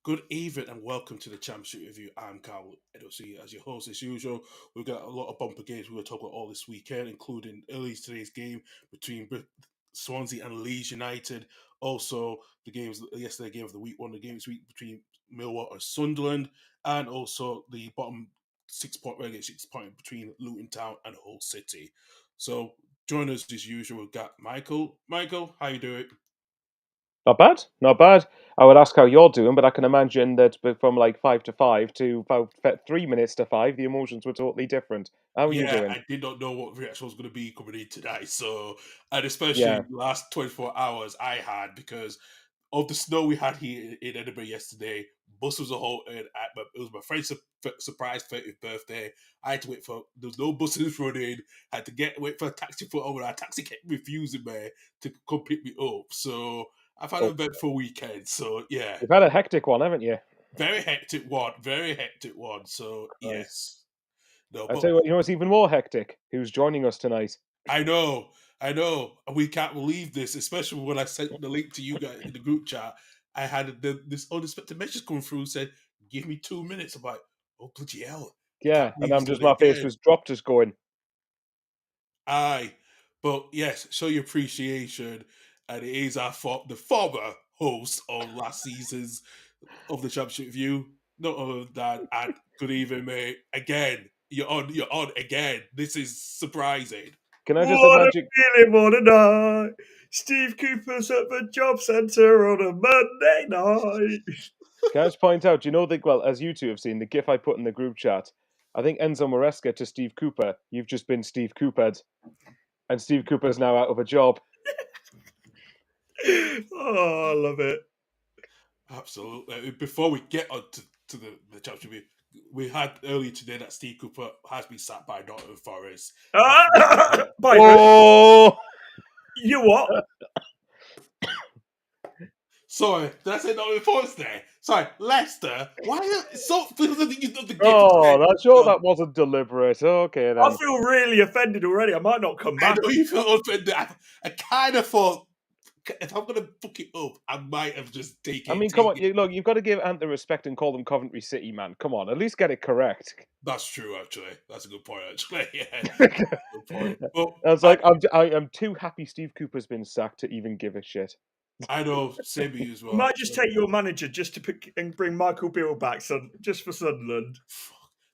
Good evening and welcome to the Championship Review. I'm Carl Edosi. As your host, as usual, we've got a lot of bumper games we're going to talk about all this weekend, including early today's game between Swansea and Leeds United. Also, the games yesterday game of the week, one of the games week between Millwall and Sunderland, and also the bottom 6 point relegation 6 point between Luton Town and Hull City. So, join us as usual. We've got Michael. Michael, how you doing? Not bad, not bad. I would ask how you're doing, but I can imagine that from like 5 to 5 to about 3 minutes to 5, the emotions were totally different. How are you Yeah, doing? I did not know what reaction was going to be coming in tonight. So, and Yeah, especially the last 24 hours I had because of the snow we had here in Edinburgh yesterday. Buses were halted. It was my friend's surprise 30th birthday. I had to wait for, there was no buses running. I had to wait for a taxi for over. Our taxi kept refusing me to come pick me up. So, I've had an oh, eventful weekend. So, yeah, you've had a hectic one, haven't you? very hectic one. Very hectic one. So, Nice. yes. No, I but tell you what, what's even more hectic? Who's joining us tonight? I know, I know. We can't believe this, especially when I sent the link to you guys in the group chat. I had this unexpected message come through said, "Give me 2 minutes." I'm like, "Oh bloody hell! I can't Yeah, and believe he's I'm done just it my face again." was dropped, just going. Aye, but yes, show your appreciation, and it is the former host of last season's of the Championship Review. Not other than and good evening, mate. Again, you're on again. This is surprising. Can I just What a imagine? feeling, what a night. Steve Cooper's at the job centre on a Monday night. Can I just point out? You know the well, as you two have seen the GIF I put in the group chat. I think Enzo Maresca to Steve Cooper. You've just been Steve Coopered, and Steve Cooper's now out of a job. Oh, I love it. Absolutely. Before we get on to the Championship Review, we had earlier today that Steve Cooper has been sacked by Nottingham Forest. By who? Oh, You what? Sorry, did I say Nottingham Forest there? Sorry, Leicester. Why so feels like you know the gift oh, said, that's sure no, that wasn't deliberate. Okay I then. feel really offended already. I might not come I back. know you felt offended. I kind of thought if I'm gonna fuck it up, I might have just I taken mean, come on, look, you've got to give Ant the respect and call them Coventry City, man. Come on, at least get it correct. That's true, actually. That's a good point, actually. Yeah, good point. I Well, was like, I am too happy Steve Cooper's been sacked to even give a shit. I know, same with you as You well, might just actually. take your manager just to pick and bring Michael Beale back, son, just for Sunderland.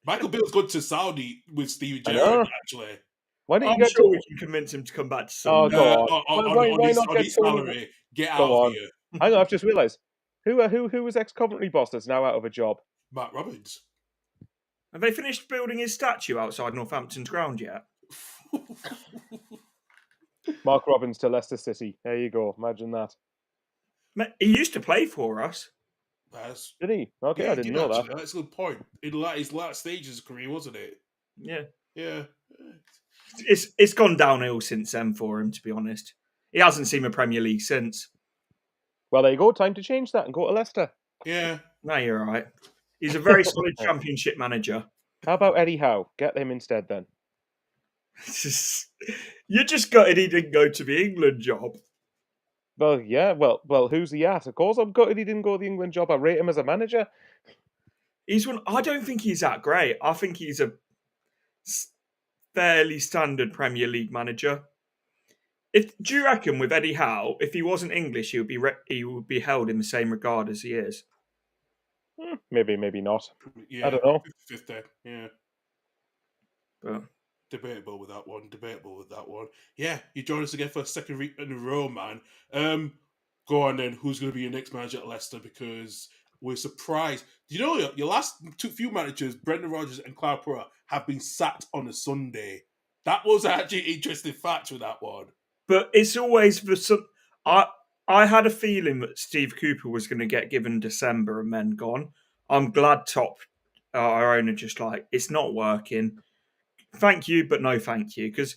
Michael Bill's gone to Saudi with Steven I Gerrard, know. actually. Why don't you I'm get to? sure we can convince him to come back to Oh, Sunderland. go on. On Why his not get Tony? salary. Get Go out of on. here, Hang on, I've just realised who was ex Coventry boss that's now out of a job. Matt Robbins. Have they finished building his statue outside Northampton's ground yet? Mark Robbins to Leicester City. There you go. Imagine that. He used to play for us. That's, Did he? Okay, yeah, I he didn't did know that. actually. That's a good point. In his last stages of his career, wasn't it? Yeah. Yeah. It's gone downhill since then for him, to be honest. He hasn't seen the Premier League since. Well, there you go. Time to change that and go to Leicester. Yeah. No, you're right. He's a very solid Championship manager. How about Eddie Howe? Get him instead then. You're just gutted he didn't go to the England job. Well, yeah. Well. Who's he at? Of course, I'm gutted he didn't go the England job. I rate him as a manager. He's one. I don't think he's that great. I think he's a fairly standard Premier League manager. Do you reckon with Eddie Howe, if he wasn't English, he would be held in the same regard as he is? Maybe, maybe not. I Yeah. don't know. Fifth there. Yeah. But Debatable with that one. Debatable with that one. Yeah. You join us again for a second week in a row, man. Go on then. Who's going to be your next manager at Leicester? Because we're surprised. You know, your last few managers, Brendan Rodgers and Cloud Pura, have been sacked on a Sunday. That was actually an interesting fact with that one. it's always the some. I had a feeling that Steve Cooper was going to get given December and then gone. I'm glad our owner just like it's not working. Thank you, but no thank you. Because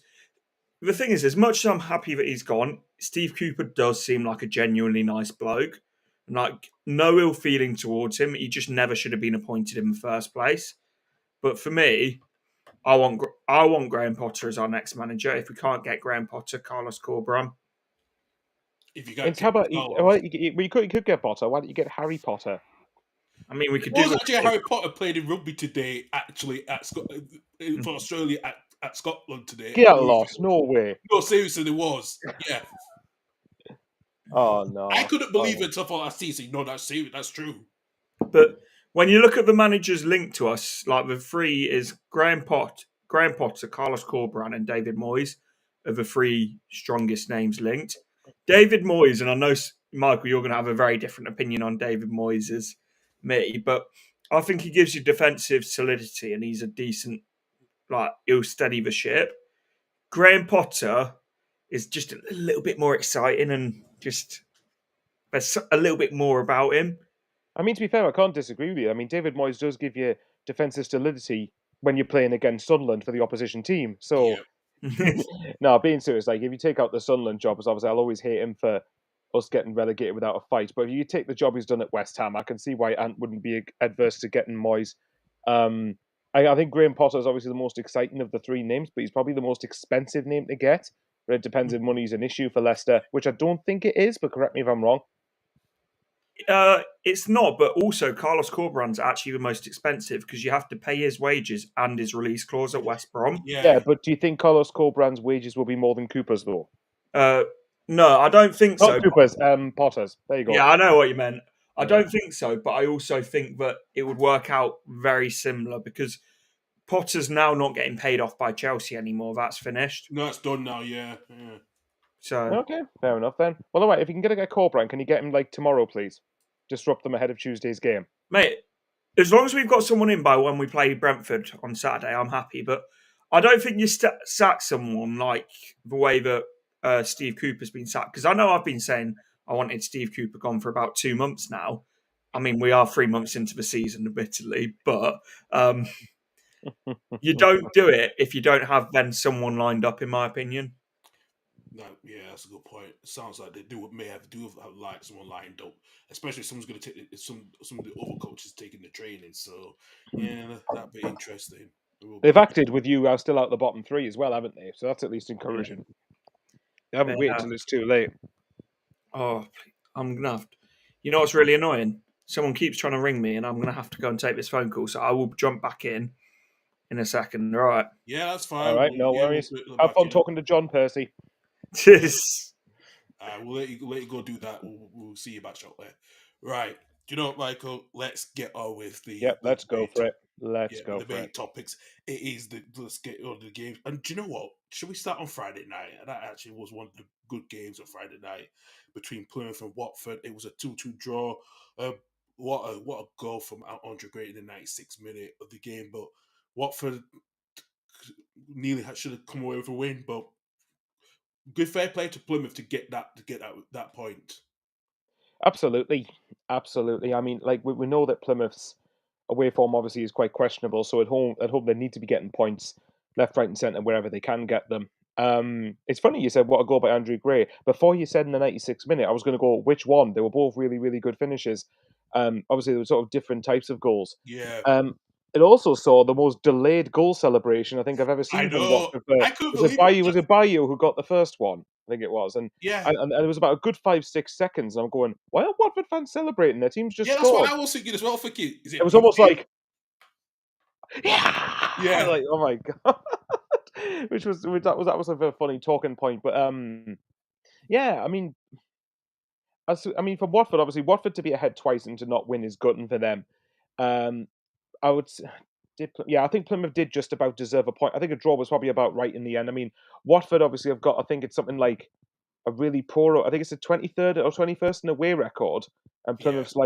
the thing is, as much as I'm happy that he's gone, Steve Cooper does seem like a genuinely nice bloke. And like no ill feeling towards him. He just never should have been appointed in the first place. But for me, I want Graham Potter as our next manager. If we can't get Graham Potter, Carlos Corberan. If you got And to how get about Carlos. you could get Potter. Why don't you get Harry Potter? I mean, we could What do was this. actually Harry Potter played in rugby today, actually, for Australia at Scotland today. Get lost. No way. No, seriously, there was. Yeah. Oh, no. I couldn't believe it until I thought, no, that's serious. That's true. But when you look at the managers linked to us, like the three is Graham Potter, Carlos Corberán, and David Moyes are the three strongest names linked. David Moyes, and I know, Michael, you're going to have a very different opinion on David Moyes as me, but I think he gives you defensive solidity and he's a decent, he'll steady the ship. Graham Potter is just a little bit more exciting and just there's a little bit more about him. I mean, to be fair, I can't disagree with you. I mean, David Moyes does give you defensive solidity when you're playing against Sunderland for the opposition team. So, no, being serious, like, if you take out the Sunderland job, as obviously I'll always hate him for us getting relegated without a fight. But if you take the job he's done at West Ham, I can see why Ant wouldn't be adverse to getting Moyes. I think Graham Potter is obviously the most exciting of the three names, but he's probably the most expensive name to get. But it depends if money's an issue for Leicester, which I don't think it is, but correct me if I'm wrong. It's not, but also Carlos Corberán's actually the most expensive because you have to pay his wages and his release clause at West Brom. Yeah, but do you think Carlos Corberán's wages will be more than Cooper's, though? No, I don't think so. Not Cooper's, Potter's. There you go. Yeah, I know what you meant. I don't think so, but I also think that it would work out very similar because Potter's now not getting paid off by Chelsea anymore. That's finished. No, it's done now, yeah. So okay, fair enough then. Well, all right, if you can get Corberán, can you get him, tomorrow, please? Disrupt them ahead of Tuesday's game. Mate, as long as we've got someone in by when we play Brentford on Saturday, I'm happy. But I don't think you sack someone like the way that Steve Cooper's been sacked. Because I know I've been saying I wanted Steve Cooper gone for about 2 months now. I mean, we are 3 months into the season, admittedly. But you don't do it if you don't have then someone lined up, in my opinion. No, yeah, that's a good point. It sounds like they may have someone lined up, especially if someone's going to take some of the other coaches taking the training. So yeah, that'd be interesting. They've acted with you still out the bottom three as well, haven't they? So that's at least encouraging. They haven't waited until it's too late. Oh, I'm gonna have to. You know what's really annoying? Someone keeps trying to ring me, and I'm gonna have to go and take this phone call. So I will jump back in a second. All right. Yeah, that's fine. All right, no worries. Have fun talking to John Percy. Cheers. We'll let you go do that. We'll see you back shortly. Right. Do you know what, Michael? Let's get on with the. Yep, let's go for it. Let's go the for main it. topics. Let's get on the games. And do you know what? Should we start on Friday night? And that actually was one of the good games on Friday night between Plymouth and Watford. It was a 2-2 draw. What a goal from Andre Gray in the 96th minute of the game. But Watford nearly should have come away with a win. But good fair play to Plymouth to get that point. Absolutely. I mean, we know that Plymouth's away form obviously is quite questionable. So at home they need to be getting points left, right, and centre wherever they can get them. It's funny you said what a goal by Andrew Gray. Before you said in the 96th minute, I was going to go which one. They were both really, really good finishes. Obviously, there were sort of different types of goals. Yeah. It also saw the most delayed goal celebration I think I've ever seen. I know. I couldn't believe it. Was it Bayou who got the first one? I think it was. And yeah. And it was about a good 5-6 seconds. And I'm going, why are Watford fans celebrating? Their team's just scored. That's what I was thinking as well. It was almost like, yeah. Like, oh my God. That was a very funny talking point. But yeah, I mean, for Watford, obviously, Watford to be ahead twice and to not win is gutting for them. I would. I think Plymouth did just about deserve a point. I think a draw was probably about right in the end. I mean, Watford obviously have got, I think it's something like a really poor, I think it's a 23rd or 21st in away record. And Plymouth's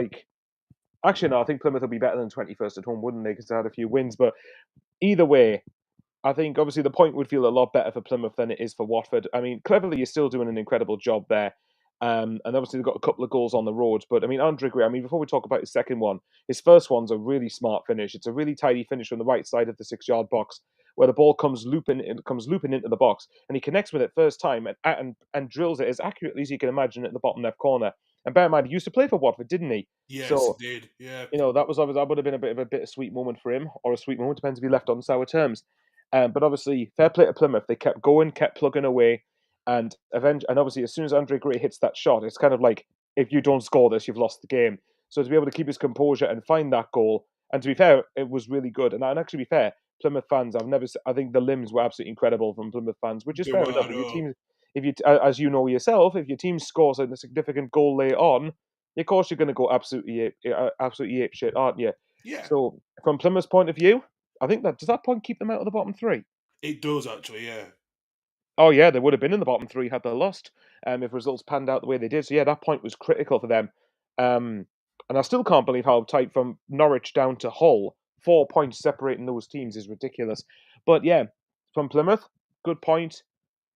actually, no, I think Plymouth will be better than 21st at home, wouldn't they? Because they had a few wins. But either way, I think obviously the point would feel a lot better for Plymouth than it is for Watford. I mean, Cleverly is still doing an incredible job there. And obviously they've got a couple of goals on the road. But I mean, Andre Gray, before we talk about his second one, his first one's a really smart finish. It's a really tidy finish from the right side of the 6-yard box where the ball comes looping into the box. And he connects with it first time and drills it as accurately as you can imagine at the bottom left corner. And bear in mind, he used to play for Watford, didn't he? Yes, so, he did. Yeah. That would have been a bit of a bittersweet moment for him, or a sweet moment, depends if he left on sour terms. But obviously, fair play to Plymouth. They kept going, kept plugging away. And obviously, as soon as Andre Gray hits that shot, it's kind of like, if you don't score this, you've lost the game. So to be able to keep his composure and find that goal, and to be fair, it was really good. And actually, to be fair, Plymouth fans, I think the limbs were absolutely incredible from Plymouth fans, which is They fair were, enough. If your team, if you, as you know yourself, if your team scores a significant goal later on, of course you're going to go absolutely ape shit, aren't you? yeah, So from Plymouth's point of view, I think that does that point keep them out of the bottom three. it does actually. Yeah, Oh yeah, they would have been in the bottom three had they lost, if results panned out the way they did. So yeah, that point was critical for them. And I still can't believe how tight from Norwich down to Hull, 4 points separating those teams is ridiculous. But yeah, from Plymouth, good point.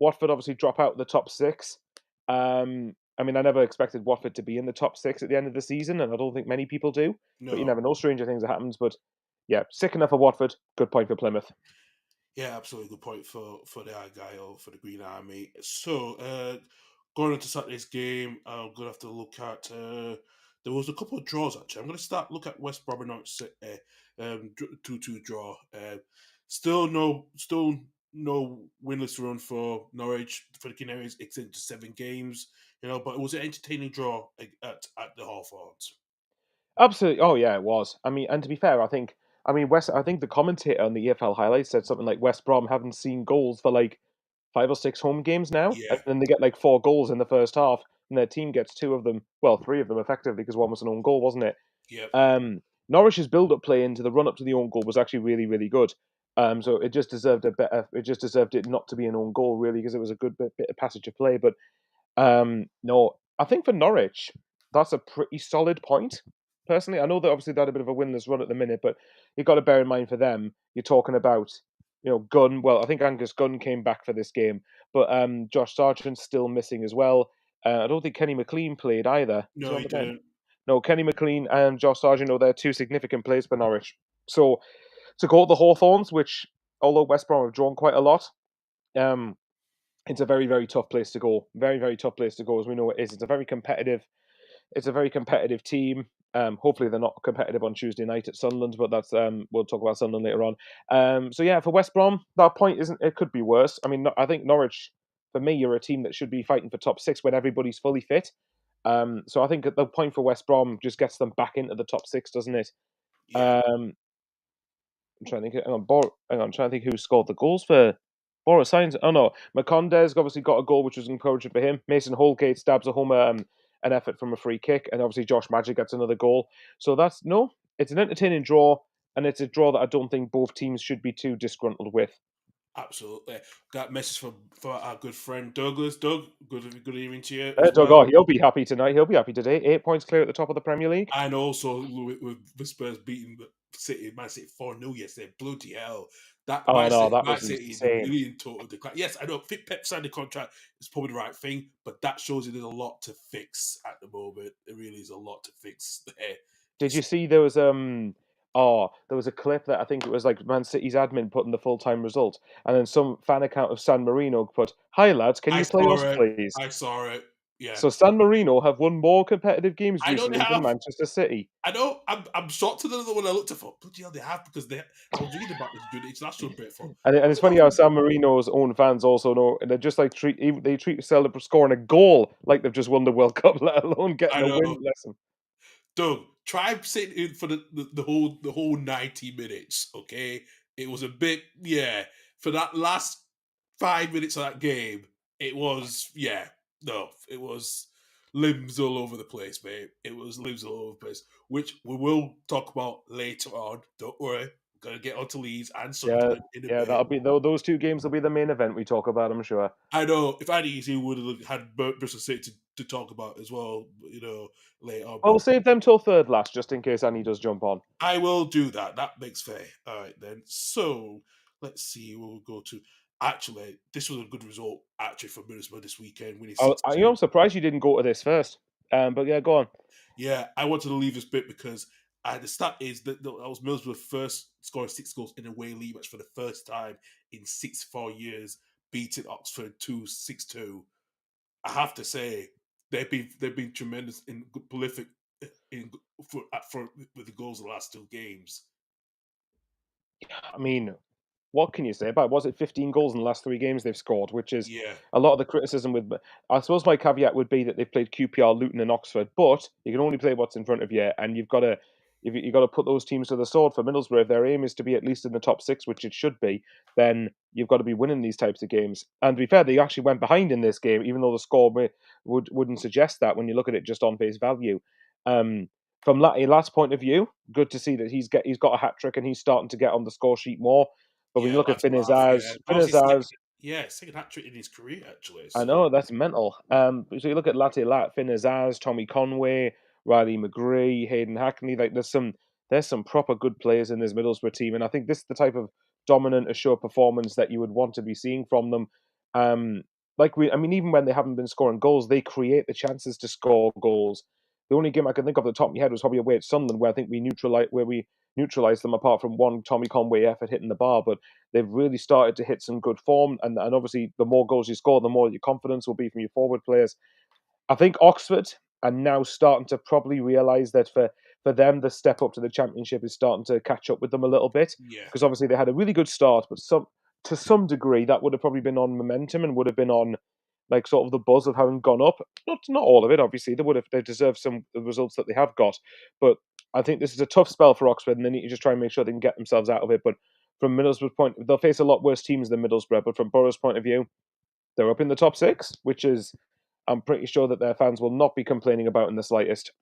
Watford obviously drop out of the top six. I mean, I never expected Watford to be in the top six at the end of the season, and I don't think many people do. But you no. never know, stranger things have happened. But yeah, sick enough of Watford. Good point for Plymouth. Yeah, absolutely good point for the Argyle, for the Green Army. So, going into Saturday's game, I'm going to have to look at. There was a couple of draws actually. I'm going to look at West Brom and Norwich City, 2-2 draw. Still no winless run for Norwich. For the Canaries, it's into 7 games. But it was an entertaining draw at the Hawthorns. Absolutely. Oh yeah, it was. I mean, and to be fair, I think the commentator on the EFL highlights said something like West Brom haven't seen goals for like 5 or 6 home games now, and Yeah, then they get like 4 goals in the first half, and their team gets 2 of them. Well, 3 of them effectively because one was an own goal, wasn't it? yep, Norwich's build-up play into the run-up to the own goal was actually really, really good. So it just deserved a better. It just deserved it not to be an own goal, really, because it was a good bit of passage of play. But no, I think for Norwich, that's a pretty solid point. Personally, I know that obviously they had a bit of a winless run at the minute, but you've got to bear in mind for them, you're talking about, Gunn. Well, I think Angus Gunn came back for this game, but Josh Sargent's still missing as well. I don't think Kenny McLean played either. Was he no, on he the bench? didn't. No, Kenny McLean and Josh Sargent, they're 2 significant players for Norwich. So to go to the Hawthorns, which although West Brom have drawn quite a lot, um, it's a very, very tough place to go. Very, very tough place to go, as we know it is. It's a very competitive. It's a very competitive team. Hopefully, they're not competitive on Tuesday night at Sunderland, but that's we'll talk about Sunderland later on. So yeah, for West Brom, that point isn't. It could be worse. I mean, I think Norwich, for me, you're a team that should be fighting for top six when everybody's fully fit. So I think the point for West Brom just gets them back into the top six, doesn't it? Yeah, Um, I'm trying to think. Hang on, I'm trying to think who scored the goals for Boris Signs. Oh no, McCondes obviously got a goal, which was encouraging for him. Mason Holgate stabs a home an effort from a free kick, and obviously Josh Magic gets another goal. So it's an entertaining draw, and it's a draw that I don't think both teams should be too disgruntled with. absolutely. Got a message for our good friend Douglas. Doug, good evening to you as Doug, well. he'll be happy tonight. He'll be happy today. 8 points clear at the top of the Premier League. And also with the Spurs beating Man City 4-0 yesterday. Bloody hell. That Oh no, that Man was City is insane. really in total decline. Yes, I know Pep signed the contract is probably the right thing, but that shows you there's a lot to fix at the moment. There really is a lot to fix there. Did you see there was there was a clip that I think it was like Man City's admin putting the full time result, and then some fan account of San Marino put, "Hi lads, can I you play saw us, it. please?" I saw it. Yeah. So San Marino have won more competitive games I know they recently than have. Manchester City. I know. I'm shocked to the one I looked at for. Bloody hell, they have because they. I was reading about this during the international break for. And it's funny how San Marino's own fans also know, and they're just like they treat Celtic scoring a goal like they've just won the World Cup, let alone getting I a know. win. Lesson. Doug, try sitting in for the whole 90 minutes, okay? It was a bit, yeah. For that last 5 minutes of that game, it was, yeah, no, it was limbs all over the place, mate. It was limbs all over the place, which we will talk about later on. Don't worry. We're going to get onto Leeds and Yeah, Sunderland in a yeah, bit. those 2 games will be the main event we talk about, I'm sure. I know if I'd easy would have had Bristol City to talk about as well, later on. Well, we'll But save them till third last, just in case Annie does jump on. I will do that. That makes fair. All right, then. So let's see. We'll go to. Actually, this was a good result. Actually, for Middlesbrough this weekend, winning 6-2. I'm surprised you didn't go to this first. But yeah, go on. Yeah, I wanted to leave this bit because the stat is that was Middlesbrough first scoring 6 goals in a away league match for the first time in 64 years, beating Oxford 2-6-2. I have to say they've been tremendous in prolific in for with the goals of the last 2 games. I mean, what can you say about it? Was it 15 goals in the last 3 games they've scored, which is Yeah, a lot of the criticism with. I suppose my caveat would be that they've played QPR, Luton, and Oxford, but you can only play what's in front of you, and you've got to. You've got to put those teams to the sword for Middlesbrough. If their aim is to be at least in the top 6, which it should be, then you've got to be winning these types of games. And to be fair, they actually went behind in this game, even though the score wouldn't suggest that when you look at it just on face value. From Lat's point of view, good to see that he's got a hat trick and he's starting to get on the score sheet more. But when yeah, you look at lads laugh. Yeah, that was his second hat trick in his career, actually. I So. know that's mental. So you look at Finn Azaz, Tommy Conway, Riley McGree, Hayden Hackney. Like there's some proper good players in this Middlesbrough team, and I think this is the type of dominant, assured performance that you would want to be seeing from them. Even when they haven't been scoring goals, they create the chances to score goals. The only game I can think of at the top of my head was probably away at Sunderland, where I think we neutralised them, apart from one Tommy Conway effort hitting the bar. But they've really started to hit some good form, and obviously the more goals you score, the more your confidence will be from your forward players. I think Oxford are now starting to probably realise that for them, the step up to the Championship is starting to catch up with them a little bit, Yeah. because obviously they had a really good start, but to some degree that would have probably been on momentum and would have been on like sort of the buzz of having gone up. Not all of it, obviously. They deserve some of the results that they have got, but I think this is a tough spell for Oxford, and they need to just try and make sure they can get themselves out of it. But from Middlesbrough's point, they'll face a lot worse teams than Middlesbrough. But from Borough's point of view, they're up in the top 6, which is I'm pretty sure that their fans will not be complaining about in the slightest.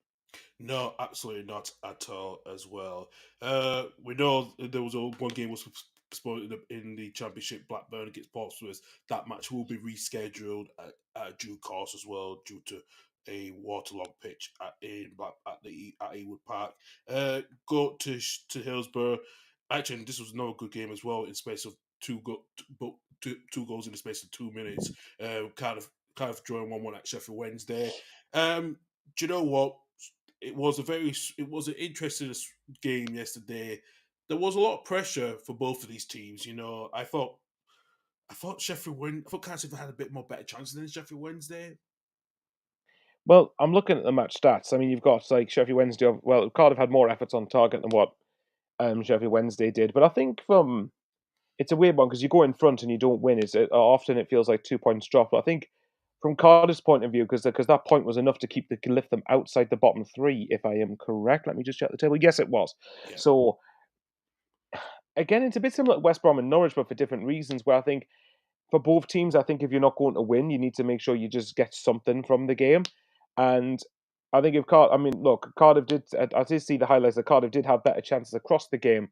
No, absolutely not at all. As well, we know there was one game was postponed in the Championship, Blackburn against Portsmouth. That match will be rescheduled at due course as well, due to a waterlogged pitch at Ewood Park. Go to Hillsborough. Actually, this was another good game as well. In space of two goals in the space of 2 minutes. Kind of drawing 1-1 at Sheffield Wednesday. Do you know what? It was an interesting game yesterday. There was a lot of pressure for both of these teams. I thought Cardiff had a bit more better chances than Sheffield Wednesday. Well, I'm looking at the match stats. I mean, you've got like Sheffield Wednesday. Well, Cardiff had more efforts on target than what Sheffield Wednesday did. But I think it's a weird one because you go in front and you don't win. Often it feels like 2 points drop. But I think from Cardiff's point of view, because that point was enough to lift them outside the bottom 3, if I am correct. Let me just check the table. Yes, it was. Yeah. So again, it's a bit similar to West Brom and Norwich, but for different reasons. Where I think for both teams, I think if you're not going to win, you need to make sure you just get something from the game. And I think Cardiff did. I did see the highlights that Cardiff did have better chances across the game.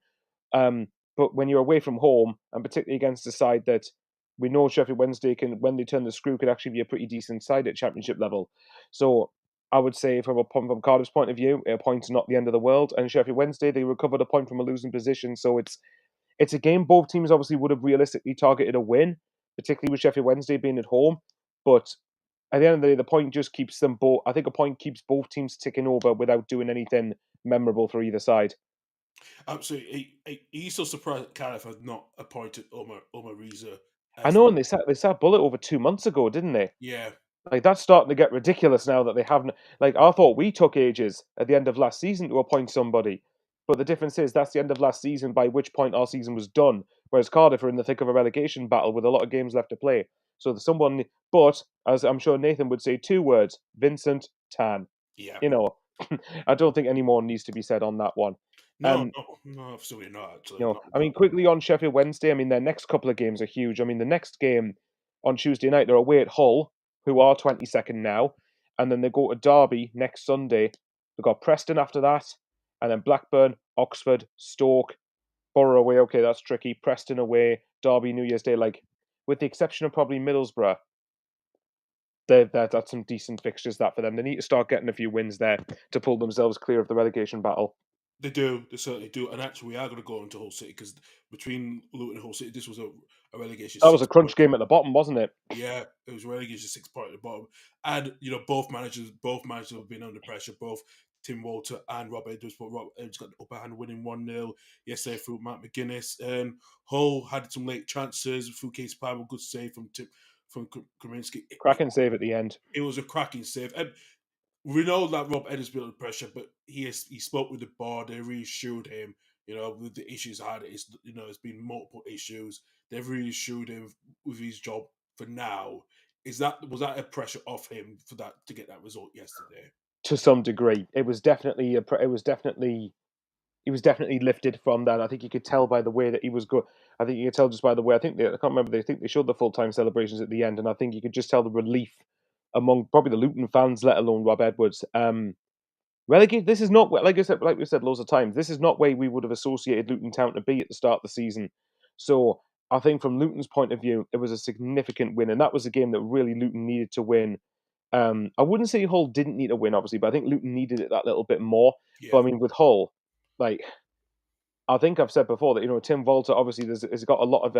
But when you're away from home, and particularly against a side that we know Sheffield Wednesday can, when they turn the screw, could actually be a pretty decent side at Championship level. So I would say from Cardiff's point of view, a point's not the end of the world. And Sheffield Wednesday, they recovered a point from a losing position. So it's a game both teams obviously would have realistically targeted a win, particularly with Sheffield Wednesday being at home. But at the end of the day, the point just keeps them both. I think a point keeps both teams ticking over without doing anything memorable for either side. Absolutely. Are you still surprised that Cardiff had not appointed Omar Reza? I know, and they sat Bullet over 2 months ago, didn't they? Yeah. Like that's starting to get ridiculous now that they haven't. Like I thought we took ages at the end of last season to appoint somebody, but the difference is that's the end of last season, by which point our season was done. Whereas Cardiff are in the thick of a relegation battle with a lot of games left to play. So there's someone, but as I'm sure Nathan would say, 2 words: Vincent Tan. Yeah. I don't think any more needs to be said on that one. No, absolutely not. Actually, quickly on Sheffield Wednesday. I mean, their next couple of games are huge. I mean, the next game on Tuesday night, they're away at Hull, who are 22nd now, and then they go to Derby next Sunday. They've got Preston after that, and then Blackburn, Oxford, Stoke, Borough away. Okay, that's tricky. Preston away, Derby New Year's Day. Like, with the exception of probably Middlesbrough, that's some decent fixtures that for them. They need to start getting a few wins there to pull themselves clear of the relegation battle. They do. They certainly do. And actually, we are going to go into Hull City because between Luton and Hull City, this was a relegation. That was a crunch game at the bottom, wasn't it? Yeah, it was a relegation 6 point at the bottom. And, both managers have been under pressure, both Tim Walter and Rob Edwards, but Rob Edwards got the upper hand winning 1-0 yesterday through Matt McGuinness. Hull had some late chances through Case Palmer, good save from Kaminsky. Cracking save at the end. It was a cracking save. And we know that Rob Edwards been under pressure, but he spoke with the board. They reassured him. with the issues had, it's been multiple issues. They've really showed him with his job for now. Was that a pressure off him for that to get that result yesterday? To some degree, it was definitely he was definitely lifted from that. I think you could tell by the way that he was good. I think you could tell just by the way. I can't remember. They think they showed the full time celebrations at the end, and I think you could just tell the relief among probably the Luton fans, let alone Rob Edwards. Relegate. This is not like I said, like we said loads of times. This is not where we would have associated Luton Town to be at the start of the season. So I think from Luton's point of view, it was a significant win, and that was a game that really Luton needed to win. I wouldn't say Hull didn't need a win, obviously, but I think Luton needed it that little bit more. But Yeah, I mean, with Hull, like I think I've said before that Tim Walter obviously has got a lot of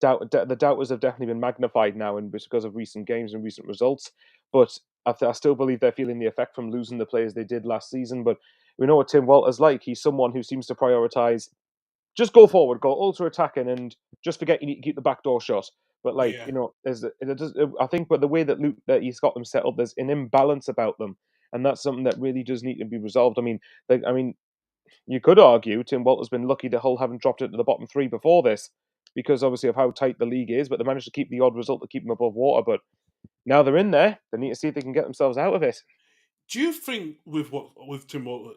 doubt. The doubters have definitely been magnified now, and because of recent games and recent results. But I still believe they're feeling the effect from losing the players they did last season. But we know what Tim Walter's like. He's someone who seems to prioritise just go forward, go ultra attacking, and just forget you need to keep the back door shut. But yeah, I think, but the way that he's got them set up, there's an imbalance about them, and that's something that really does need to be resolved. I mean, you could argue Tim Walter's been lucky to Hull haven't dropped it to the bottom three before this, because obviously of how tight the league is. But they managed to keep the odd result to keep them above water. But now they're in there, they need to see if they can get themselves out of it. Do you think with Tim Walter,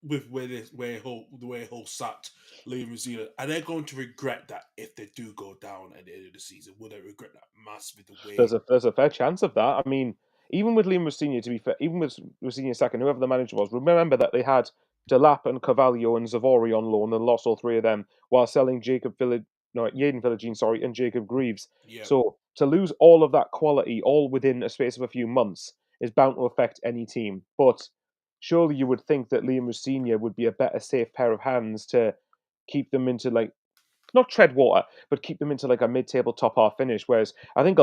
with the way Hull sat Lee New Zealand, are they going to regret that if they do go down at the end of the season? Will they regret that massively the way? There's a fair chance of that. I mean, even with Liam Rosenior, to be fair, even with Rosenior second, whoever the manager was, remember that they had Delap and Carvalho and Zavori on loan and lost all three of them while selling Yaden Philogene, and Jacob Greaves. Yeah, So to lose all of that quality all within a space of a few months is bound to affect any team. But surely you would think that Liam Rosenior would be a better safe pair of hands to keep them into not tread water, but keep them into a mid-table top half finish. Whereas I think,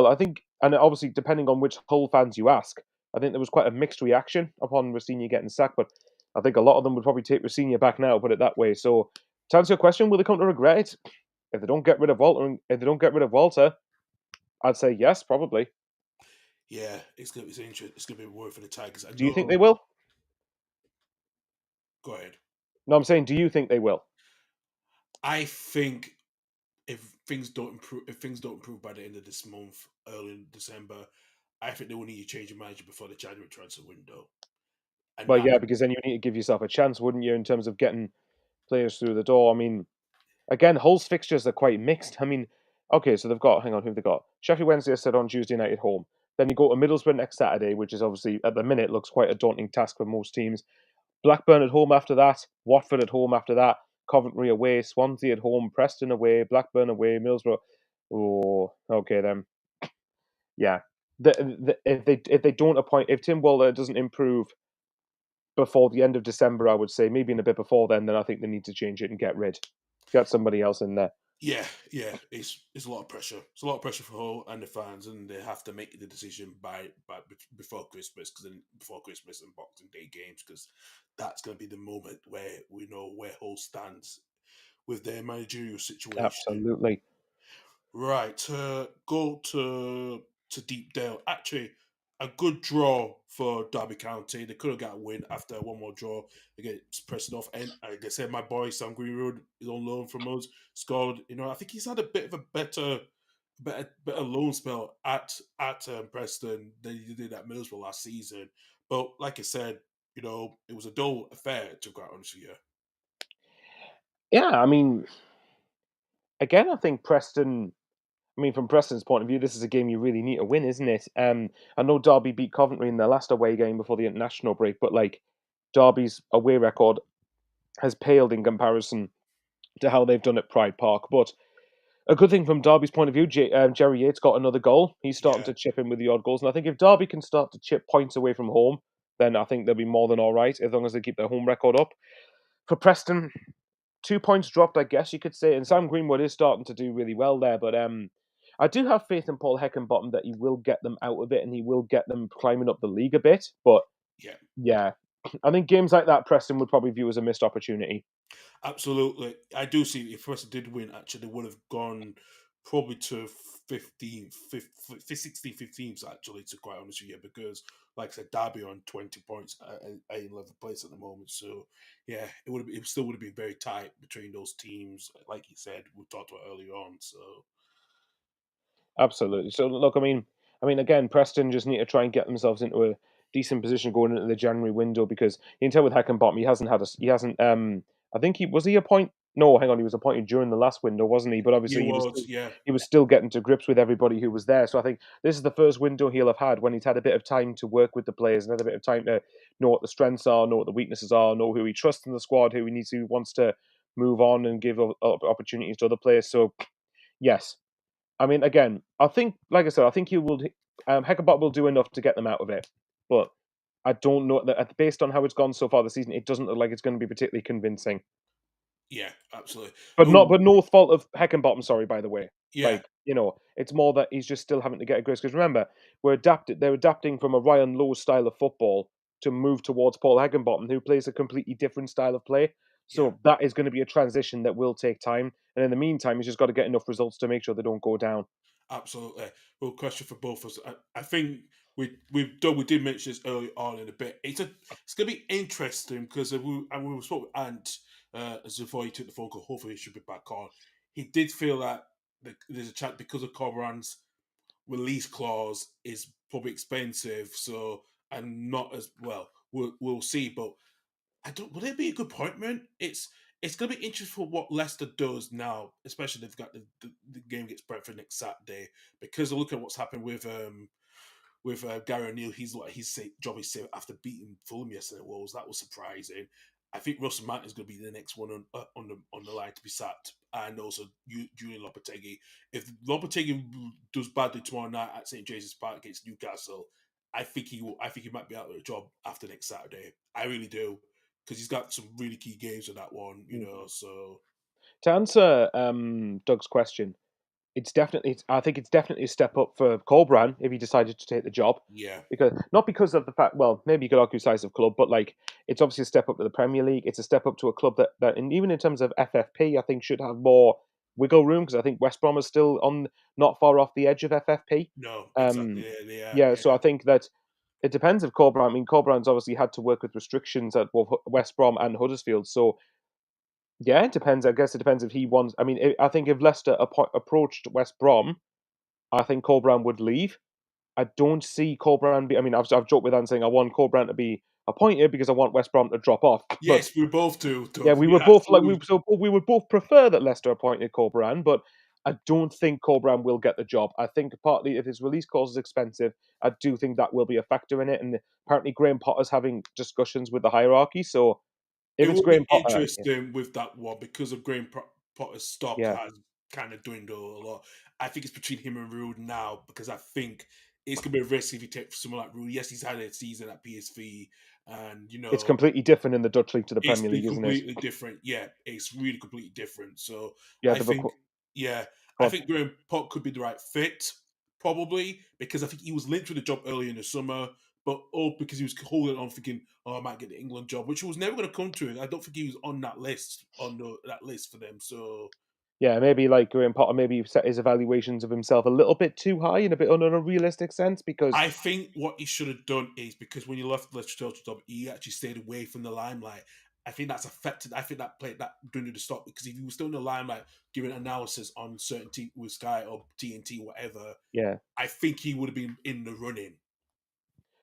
and obviously depending on which Hull fans you ask, I think there was quite a mixed reaction upon Rosenior getting sacked. But I think a lot of them would probably take Rosenior back now, put it that way. So to answer your question, will they come to regret it if they don't get rid of Walter? I'd say yes, probably. yeah, it's gonna be interesting. It's gonna be a word for the Tigers. I Do you think they know. will? Go ahead. No, I'm saying, do you think they will? I think if things don't improve by the end of this month, early in December, I think they will need to change the manager before the January transfer window. And Well, that, yeah, because then you need to give yourself a chance, wouldn't you, in terms of getting players through the door? I mean, again, Hull's fixtures are quite mixed. I mean, okay, so they've got, hang on, who have they got? Sheffield Wednesday, I said, on Tuesday night at home. Then you go to Middlesbrough next Saturday, which is obviously, at the minute, looks quite a daunting task for most teams. Blackburn at home after that, Watford at home after that, Coventry away, Swansea at home, Preston away, Blackburn away, Middlesbrough. Oh, okay then. Yeah. If they don't appoint, if Tim Walter doesn't improve before the end of December, I would say, maybe in a bit before then I think they need to change it and get somebody else in there. yeah, it's a lot of pressure. It's a lot of pressure for Hull and the fans, and they have to make the decision by before Christmas, before Christmas and Boxing Day games, because that's going to be the moment where we know where Hull stands with their managerial situation. Absolutely. Right, go to Deepdale. Actually, a good draw for Derby County. They could have got a win after one more draw against Preston off. And like I said, my boy Sam Greenwood is on loan from us. Scored. I think he's had a bit of a better loan spell at Preston than he did at Middlesbrough last season. But like I said, it was a dull affair, to be quite honest with you. Yeah, I mean, again, I think Preston. I mean, from Preston's point of view, this is a game you really need to win, isn't it? I know Derby beat Coventry in their last away game before the international break, but Derby's away record has paled in comparison to how they've done at Pride Park. But a good thing from Derby's point of view, Jerry Yates got another goal. He's starting Yeah, to chip in with the odd goals, and I think if Derby can start to chip points away from home, then I think they'll be more than all right as long as they keep their home record up. For Preston, 2 points dropped, I guess you could say, and Sam Greenwood is starting to do really well there. But I do have faith in Paul Heckenbottom that he will get them out of it and he will get them climbing up the league a bit. But yeah. yeah, I think games like that, Preston would probably view as a missed opportunity. Absolutely. I do see if Preston did win, actually, they would have gone probably to 15, 16, 15s actually, to quite honest with you, because like I said, Derby are on 20 points at 11th place at the moment. So yeah, it still would have been very tight between those teams, like you said, we talked about earlier on. So Absolutely. So look, I mean, again, Preston just need to try and get themselves into a decent position going into the January window because you can tell with Heckenbottom, he hasn't. I think he appointed. No, hang on, he was appointed during the last window, wasn't he? But he obviously, was, yeah, he was still getting to grips with everybody who was there. So I think this is the first window he'll have had when he's had a bit of time to work with the players and had a bit of time to know what the strengths are, know what the weaknesses are, know who he trusts in the squad, who wants to move on and give opportunities to other players. So yes, I mean, again, I think, like I said, I think Heckenbot will do enough to get them out of it, but I don't know that based on how it's gone so far this season, it doesn't look like it's going to be particularly convincing. yeah, absolutely. But Oh, no fault of Heckenbottom. Sorry, by the way. yeah, Like it's more that he's just still having to get a grace. Because remember, they're adapting from a Ryan Lowe style of football to move towards Paul Heckenbottom, who plays a completely different style of play. yeah. So that is going to be a transition that will take time. And in the meantime, he's just got to get enough results to make sure they don't go down. Absolutely. Well, question for both of us. I think we did mention this early on in a bit. It's gonna be interesting because we spoke with Ant as before he took the phone call. Hopefully, he should be back on. He did feel that there's a chance because of Corberan's release clause is probably expensive, so and not as well. We'll see, but I don't. Would it be a good appointment? It's going to be interesting for what Leicester does now, especially if they've got the game against Brentford next Saturday, because look at what's happened with Gary O'Neill. His job is safe after beating Fulham yesterday. Wolves, that was surprising. I think Russell Martin is going to be the next one on the line to be sacked, and also Julian Lopetegui. If Lopetegui does badly tomorrow night at St James's Park against Newcastle, I think he will. I think he might be out of the job after next Saturday. I really do, because he's got some really key games in that one. So To answer Doug's question, I think it's definitely a step up for Colbran if he decided to take the job. yeah, Because not because of the fact, well, maybe you could argue size of club, but like it's obviously a step up to the Premier League. It's a step up to a club that and even in terms of FFP, I think should have more wiggle room because I think West Brom is still on not far off the edge of FFP. no, exactly. Um, Yeah, yeah, so yeah. I think that it depends if Colbran. I mean, Colbran's obviously had to work with restrictions at both West Brom and Huddersfield, so yeah, it depends. I guess it depends if he wants. I mean, I think if Leicester approached West Brom, I think Colbran would leave. I don't see Colbran. I mean, I've joked with Anne saying I want Colbran to be appointed because I want West Brom to drop off. But Yes, we both do, yeah, Doug. we were Yeah, both like absolutely. we would both prefer that Leicester appointed Colbran, but I don't think Colbran will get the job. I think partly if his release clause is expensive, I do think that will be a factor in it. And apparently Graham Potter's having discussions with the hierarchy. So It if it's will be Graham Potter, interesting with that one because of Potter's stock yeah, has kind of dwindled a lot. I think it's between him and Rude now because I think it's going to be a risk if you take someone like Rude. Yes, he's had a season at PSV, and it's completely different in the Dutch league to the it's Premier been League, isn't it? completely different. Yeah, it's really completely different. So Yeah, I the think, yeah, go I on. think Graham Pot could be the right fit, probably because I think he was linked with the job early in the summer, but all because he was holding on, thinking, "Oh, I might get the England job," which was never going to come to him. I don't think he was on that list that list for them. So Yeah, maybe like Graham Potter, maybe set his evaluations of himself a little bit too high in a bit on a realistic sense because I think what he should have done is because when he left the Leicester job, he actually stayed away from the limelight. I think that's affected. I think that played that during the stop because if he was still in the limelight giving analysis on certain with Sky or TNT, whatever, yeah. I think he would have been in the running.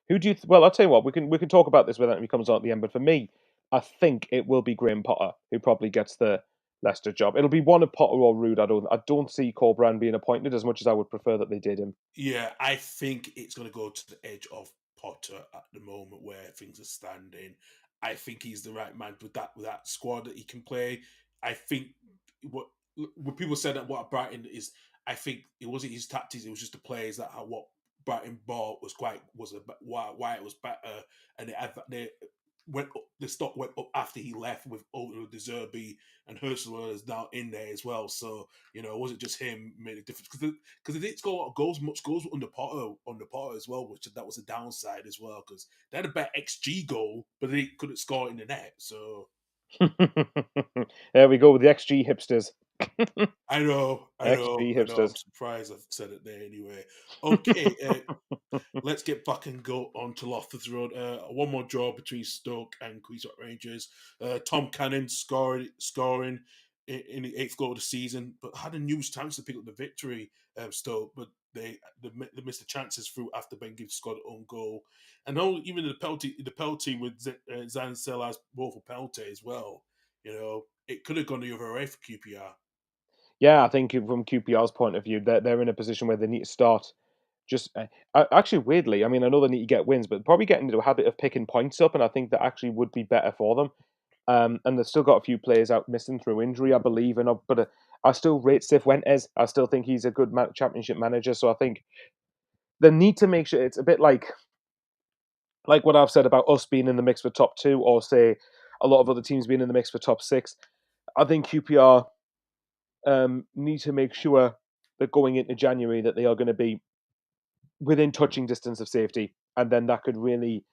Who do you? Well, I'll tell you what. We can talk about this when it comes on at the end. But for me, I think it will be Graham Potter who probably gets the Leicester job. It'll be one of Potter or Rude. I don't see Corberan being appointed as much as I would prefer that they did him. Yeah, I think it's going to go to the edge of Potter at the moment where things are standing. I think he's the right man with that squad that he can play. I think what when people said that what Brighton is, I think it wasn't his tactics; it was just the players that what Brighton bought why it was better, and they went up, the stock went up after he left with Odo De Zerbi and Hurstler is now in there as well. So it wasn't just him made a difference because they didn't score a lot of goals, much goals under Potter as well, which that was a downside as well because they had a better XG goal, but they couldn't score it in the net. So There we go with the XG hipsters. I know. XP I'm hipsters. surprised I've said it there anyway. Okay, let's get back and go on to Loftus Road. One more draw between Stoke and Queen's Park Rangers. Tom Cannon scoring in the 8th goal of the season, but had a numerous chance to pick up the victory. Stoke, but they missed the chances through after Ben Gibbs scored an own goal, and now even the penalty with Zan Sellar's both a penalty as well. You know, it could have gone the other way for QPR. Yeah, I think from QPR's point of view, they're in a position where they need to start just actually weirdly. I mean, I know they need to get wins, but probably getting into a habit of picking points up, and I think that actually would be better for them. And they've still got a few players out missing through injury, I believe. But I still rate Cifuentes. I still think he's a good championship manager. So I think they need to make sure it's a bit like what I've said about us being in the mix for top two, or say a lot of other teams being in the mix for top six. I think QPR need to make sure that going into January that they are going to be within touching distance of safety, and then that could really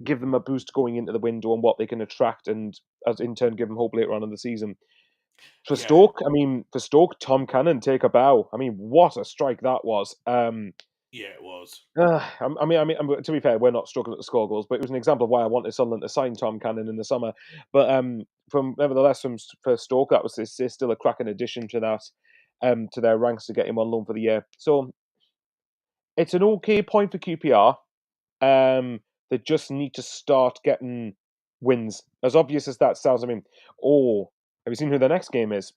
give them a boost going into the window and what they can attract, and as in turn give them hope later on in the season. For Yeah, Stoke, Tom Cannon, take a bow. I mean, what a strike that was. yeah, it was. To be fair, we're not struggling to score goals, but it was an example of why I wanted Sunderland to sign Tom Cannon in the summer. But for Stoke, that was still a cracking addition to that, to their ranks to get him on loan for the year. So it's an okay point for QPR. They just need to start getting wins. As obvious as that sounds, I mean, have you seen who the next game is?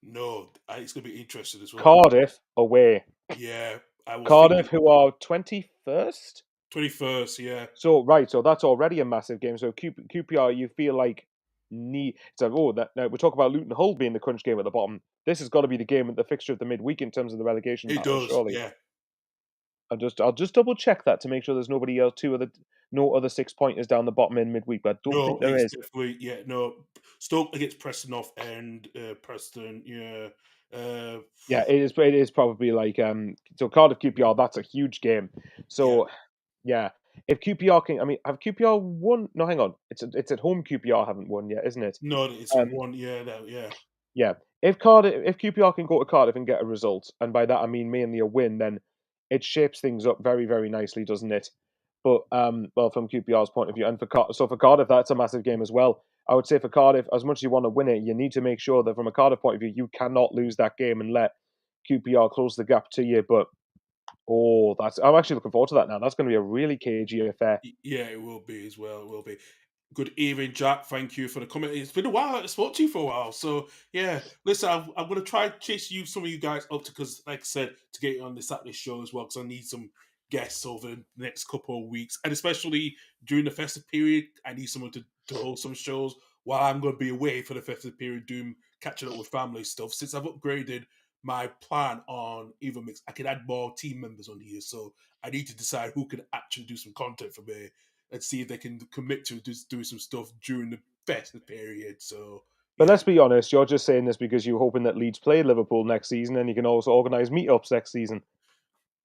No, it's going to be interesting as well. Cardiff away. Yeah, I was Cardiff, thinking who are 21st? 21st, yeah. So that's already a massive game. So QPR, you feel like now we talk about Luton Hull being the crunch game at the bottom. This has got to be the game at the fixture of the midweek in terms of the relegation It battle, does, surely. yeah. I'll just double check that to make sure there's nobody else, no other 6-pointers down the bottom in midweek, but I don't think No, there it's is. definitely, yeah, no. Stoke against Preston off and Preston, yeah. Yeah, it is probably like so Cardiff QPR, that's a huge game. So yeah, if QPR can, I mean, have QPR won? No, hang on, it's at home. QPR haven't won yet, isn't it? No, it's Um, one, yeah, yeah. yeah. If QPR can go to Cardiff and get a result, and by that I mean mainly a win, then it shapes things up very, very nicely, doesn't it? But well, from QPR's point of view, and for Cardiff, that's a massive game as well. I would say for Cardiff, as much as you want to win it, you need to make sure that from a Cardiff point of view, you cannot lose that game and let QPR close the gap to you. But I'm actually looking forward to that now. That's going to be a really cagey affair. Yeah, it will be as well. It will be. Good evening, Jack. Thank you for the comment. It's been a while. I spoke to you for a while. So, yeah, listen, I'm going to try to chase some of you guys up because, like I said, to get you on the Saturday show as well, because I need some guests over the next couple of weeks. And especially during the festive period, I need someone to host some shows while I'm going to be away for the festive period, doing catching up with family stuff. Since I've upgraded my plan on EvoMix, I can add more team members on here. So I need to decide who can actually do some content for me and see if they can commit to just doing some stuff during the festive period. So, But yeah. let's be honest, you're just saying this because you're hoping that Leeds play Liverpool next season, and you can also organise meetups next season.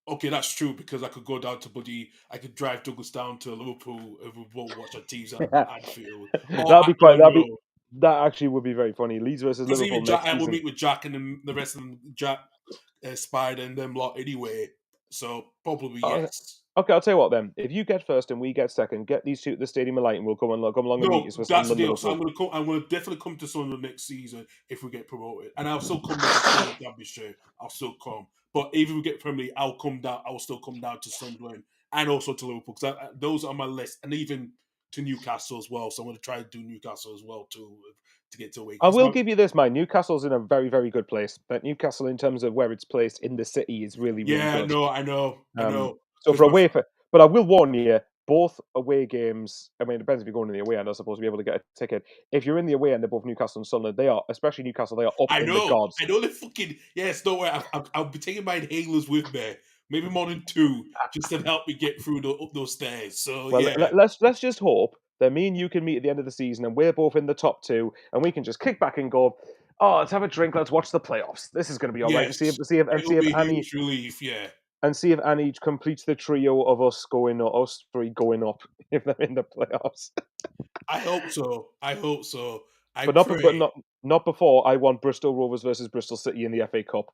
Okay, that's true because I could go down to I could drive Douglas down to Liverpool and we both watch our teams at Anfield or at the Road. That actually would be very funny. Leeds versus Because Liverpool even Jack, next I will season. meet with Jack and then the rest of them, Jack, Spider, and them lot anyway. So probably yes. Okay, I'll tell you what then. If you get first and we get second, get these two at the Stadium of Light, and we'll come along and meet No, us for that's the Sunderland deal. So Liverpool. I'm gonna definitely come to Sunderland next season if we get promoted, and I'll still come if we stay in Derbyshire. I'll still come, but even if we get Premier League, I'll come down. I will still come down to Sunderland and also to Liverpool because those are on my list, and even to Newcastle as well. So I'm gonna try to do Newcastle as well to get to away. I will give you this, man. Newcastle's in a very, very good place. But Newcastle, in terms of where it's placed in the city, is really, really Yeah, good. no, I know. So Because but I will warn you, both away games. I mean, it depends if you're going in the away end. I suppose to be able to get a ticket. If you're in the away end of both Newcastle and Sunderland, they are, especially Newcastle, they are up in the gods. I know the fucking yes. Don't worry, I'll be taking my inhalers with me, maybe more than two, just to help me get through up those stairs. So Well, yeah. let's just hope that me and you can meet at the end of the season, and we're both in the top two, and we can just kick back and go, "Oh, let's have a drink. Let's watch the playoffs. This is going to be all right." And Yes, it'll be a huge relief. Yeah, see if Annie completes the trio of us three going up if they're in the playoffs. I hope so. I hope so. But not before I want Bristol Rovers versus Bristol City in the FA Cup.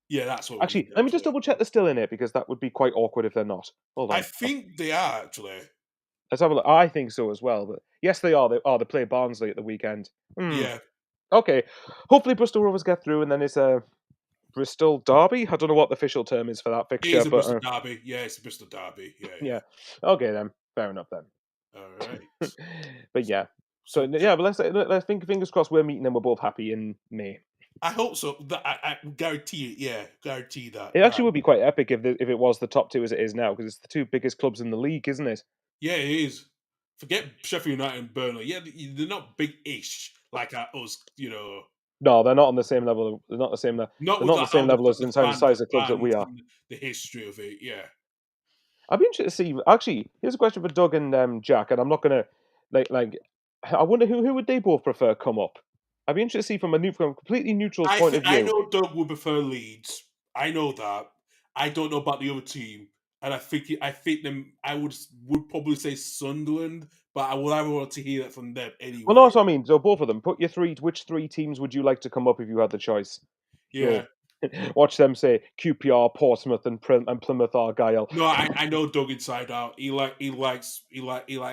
Yeah, that's what we Actually, need. let me just double check they're still in it, because that would be quite awkward if they're not. Hold on. I think they are, actually. Let's have a look. I think so as well. But yes, they are. They play Barnsley at the weekend. Yeah. Okay. Hopefully Bristol Rovers get through, and then it's a Bristol Derby. I don't know what the official term is for that It fixture, is a but Bristol Derby. Yeah, it's a Bristol Derby. yeah. Okay then. Fair enough then. All right. But yeah. So yeah, but let's think. Fingers crossed we're meeting and we're both happy in May. I hope so. I guarantee it. Yeah, guarantee that. It actually would be quite epic if it was the top two as it is now, because it's the two biggest clubs in the league, isn't it? Yeah, it is. Forget Sheffield United and Burnley. Yeah, they're not big-ish like us. No, they're not on the same level. They're not the same level. They're not the same level as in terms of size of clubs that we are. The history of it, yeah. I'd be interested to see. Actually, here's a question for Doug and Jack, and I'm not gonna like. I wonder who would they both prefer come up. I'd be interested to see from a completely neutral point of view. I know Doug would prefer Leeds. I know that. I don't know about the other team, and I think them. I would probably say Sunderland, but I would want to hear that from them anyway. Well, no, that's what I mean. So both of them. Put your three. Which three teams would you like to come up if you had the choice? Yeah. Watch them say QPR, Portsmouth, and Plymouth Argyle. No, I know Doug inside out. He likes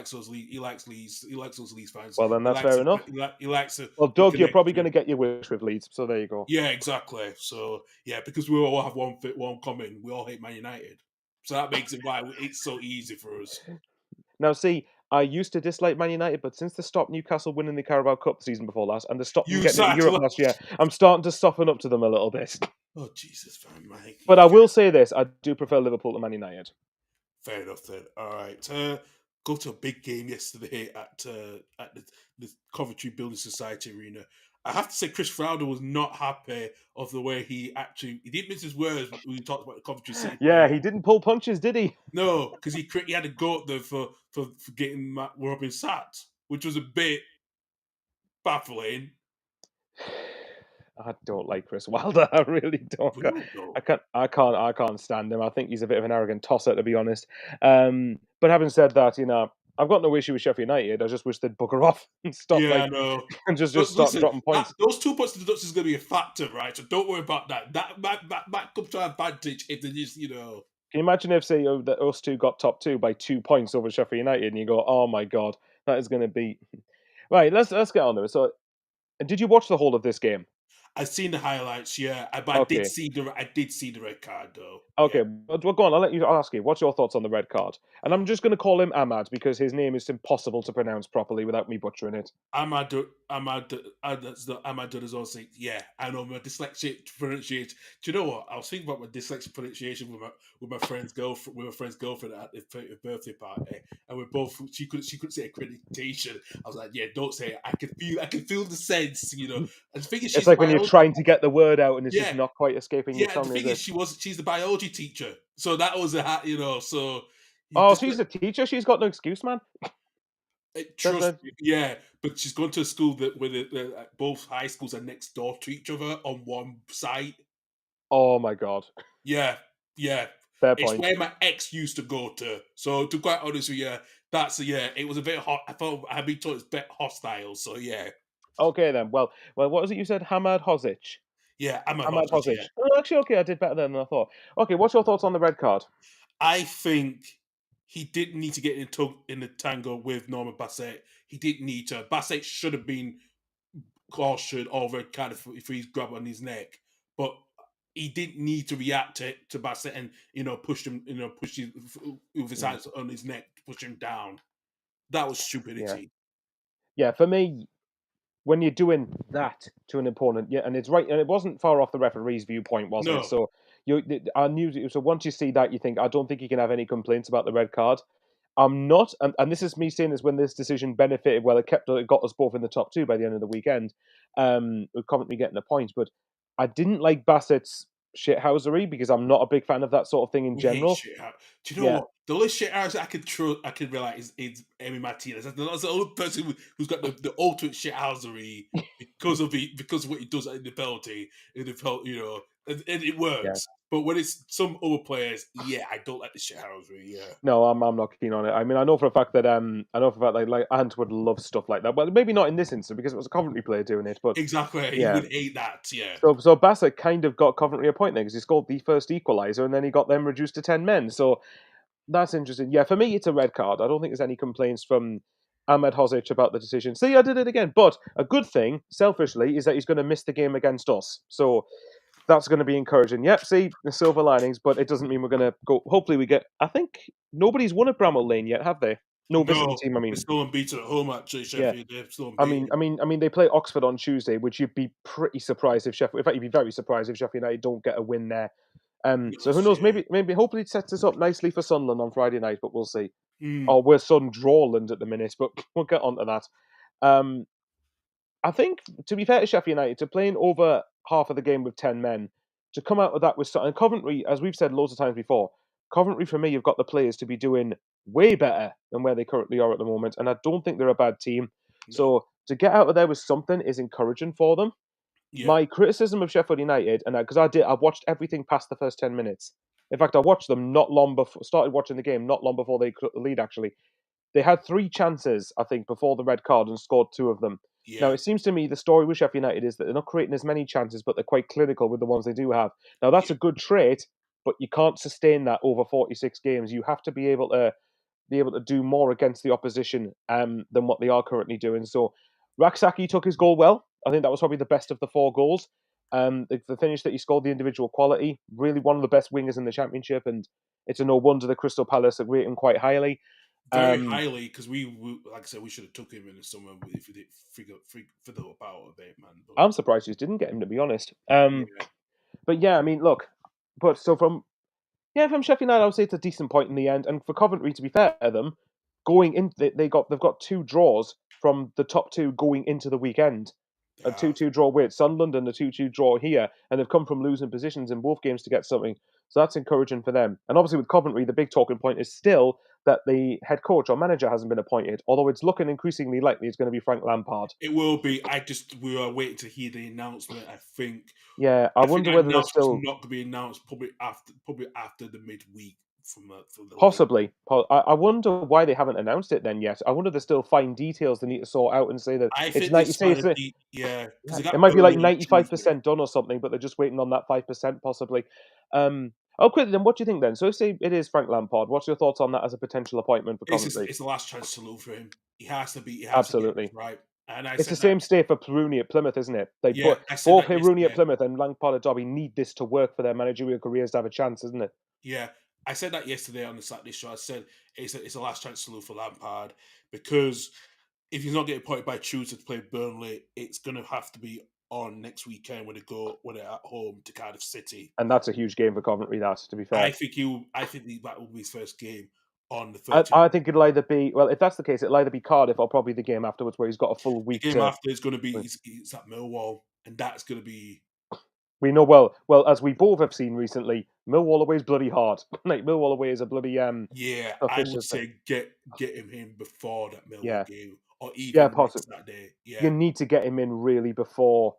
those Leeds. He likes those Leeds fans. Well, then that's fair enough. He likes it. Well, Doug, you're probably going to get your wish with Leeds, so there you go. Yeah, exactly. So yeah, because we all have one common. We all hate Man United, so that makes it why it's so easy for us. Now, see, I used to dislike Man United, but since they stopped Newcastle winning the Carabao Cup the season before last, and they stopped them getting into Europe last year, I'm starting to soften up to them a little bit. Oh, Jesus, fine, Mike. But I will say this, I do prefer Liverpool to Man United. Fair enough then. All right. Go to a big game yesterday at the Coventry Building Society Arena. I have to say Chris Fowler was not happy of the way he didn't miss his words when we talked about the Coventry City. Yeah, he didn't pull punches, did he? No, because he had to go up there for getting Matt Robin sacked, which was a bit baffling. I don't like Chris Wilder. I really don't. I can't stand him. I think he's a bit of an arrogant tosser, to be honest. But having said that, I've got no issue with Sheffield United. I just wish they'd bugger off and stop. Yeah, I know. And just stop dropping points. Those 2 points to the Dutch is going to be a factor, right? So don't worry about that. That might come to our advantage if they just, Can you imagine if, say, that us two got top 2 by 2 points over Sheffield United, and you go, "Oh my God, that is going to be..." Right, let's get on to it. So, did you watch the whole of this game? I've seen the highlights, yeah, but I did see the red card though. Okay, well, go on. I'll ask you. What's your thoughts on the red card? And I'm just going to call him Ahmad because his name is impossible to pronounce properly without me butchering it. Ahmad Dorazosik. Yeah, I know my dyslexic pronunciation. Do you know what? I was thinking about my dyslexic pronunciation with my friend's girlfriend at the birthday party, and she couldn't say accreditation. I was like, yeah, don't say it. I can feel the sense, And the thing is, it's like when you're trying to get the word out and it's just not quite escaping your tongue. Yeah, the thing is, she's the biology teacher, so that was so. Oh, she's a teacher. She's got no excuse, man. Yeah, but she's gone to a school where both high schools are next door to each other on one site. Oh my God. Yeah. Fair it's point. where my ex used to go to. So to be quite honest with you, it was a bit hot. I thought I'd been told it's a bit hostile. So yeah. Okay then. Well, what was it you said? Hamad Hozic. Yeah, Ahmad Hozic. Yeah. Oh, actually, okay, I did better than I thought. Okay, what's your thoughts on the red card? I think he didn't need to get in the tango with Norman Bassett. He didn't need to. Bassett should have been cautioned or red carded if he's grabbed on his neck, but he didn't need to react to Bassett and push him, push his with his hands on his neck, push him down. That was stupidity. Yeah, for me, when you're doing that to an opponent, and it's right, and it wasn't far off the referee's viewpoint, was it? So I knew. So once you see that, you think, I don't think you can have any complaints about the red card. I'm not, and this is me saying this when this decision benefited. Well, it got us both in the top 2 by the end of the weekend. With Coventry getting a point, but I didn't like Bassett's shithousery because I'm not a big fan of that sort of thing in general. Do you know what? The only shit house I can realize is Emi Martinez. That's the only person who's got the ultimate shit housery because of what he does in the penalty, and it Yeah. works. But when it's some other players, I don't like the shit housery. Yeah, No, I'm not keen on it. I mean, I know for a fact that like Ant would love stuff like that. Well, maybe not in this instance because it was a Coventry player doing it. But exactly. He yeah, would hate that. Yeah, so Bassett kind of got Coventry a point there because he scored the first equaliser and then he got them reduced to 10 men. So that's interesting. Yeah, for me, it's a red card. I don't think there's any complaints from Ahmed Hozic about the decision. See, I did it again. But a good thing, selfishly, is that he's going to miss the game against us. So that's going to be encouraging. Yep, see, the silver linings, but it doesn't mean we're going to go. Hopefully, we get. I think nobody's won at Bramall Lane yet, have they? No visiting no, team. I mean, we're still unbeaten at home. Actually, yeah. Sheffield, they're still I unbeaten. mean, they play Oxford on Tuesday, which you'd be pretty surprised if Sheffield. In fact, you'd be very surprised if Sheffield United don't get a win there. So who knows? Yeah. Maybe, hopefully, it sets us up nicely for Sunderland on Friday night, but we'll see. Mm. Or we're Sundrawland at the minute, but we'll get onto that. I think, to be fair to Sheffield United, to playing over half of the game with 10 men, to come out of that with and Coventry, as we've said loads of times before, Coventry for me have got the players to be doing way better than where they currently are at the moment, and I don't think they're a bad team. No. So to get out of there with something is encouraging for them. Yeah. My criticism of Sheffield United, and because I watched everything past the first 10 minutes. In fact, I watched them not long before, started watching the game not long before they cut the lead. Actually, they had 3 chances, I think, before the red card and scored 2 of them. Yeah. Now, it seems to me the story with Sheffield United is that they're not creating as many chances, but they're quite clinical with the ones they do have. Now, that's a good trait, but you can't sustain that over 46 games. You have to be able to do more against the opposition than what they are currently doing. So, Raksaki took his goal well. I think that was probably the best of the 4 goals. The finish that he scored, the individual quality, really one of the best wingers in the Championship, and it's a no wonder the Crystal Palace rate him quite highly. Very highly, because we, like I said, we should have took him in the summer if we did figure out a bit, man. But, I'm surprised you didn't get him, to be honest. But yeah, I mean, look, from Sheffield United, I would say it's a decent point in the end, and for Coventry, to be fair to them, going in, they've got 2 draws from the top 2 going into the weekend. A 2-2 draw with Sunderland and a 2-2 draw here, and they've come from losing positions in both games to get something. So that's encouraging for them. And obviously with Coventry, the big talking point is still that the head coach or manager hasn't been appointed, although it's looking increasingly likely it's going to be Frank Lampard. It will be. We are waiting to hear the announcement, I think. Yeah, I wonder whether they're still... not going to be announced probably after the midweek. From the Possibly. I wonder why they haven't announced it then yet. I wonder if there's still fine details they need to sort out and say that it's 90. It might be like 95% done or something, but they're just waiting on that 5% possibly. Quickly then, what do you think then? So say it is Frank Lampard. What's your thoughts on that as a potential appointment for Coventry? It's the last chance saloon for him. He has to be. Absolutely. To be right. And it's the same state for Rooney at Plymouth, isn't it? Both Rooney at Plymouth and Lampard at Derby need this to work for their managerial careers to have a chance, isn't it? Yeah. I said that yesterday on the Saturday show. I said it's a last chance salute for Lampard, because if he's not getting appointed by Tuesday to play Burnley, it's going to have to be on next weekend when they're at home to Cardiff City, and that's a huge game for Coventry. That, to be fair, I think that will be his first game on the 13th. I think it'll either be, well, if that's the case, it'll either be Cardiff or probably the game afterwards where he's got a full week. The game after is going to be it's at Millwall, and that's going to be. We know well, as we both have seen recently, Millwall away is bloody hard. Like, Millwall away is a bloody Yeah, I would say get him in before that Millwall game, or even that day. Yeah, you need to get him in really before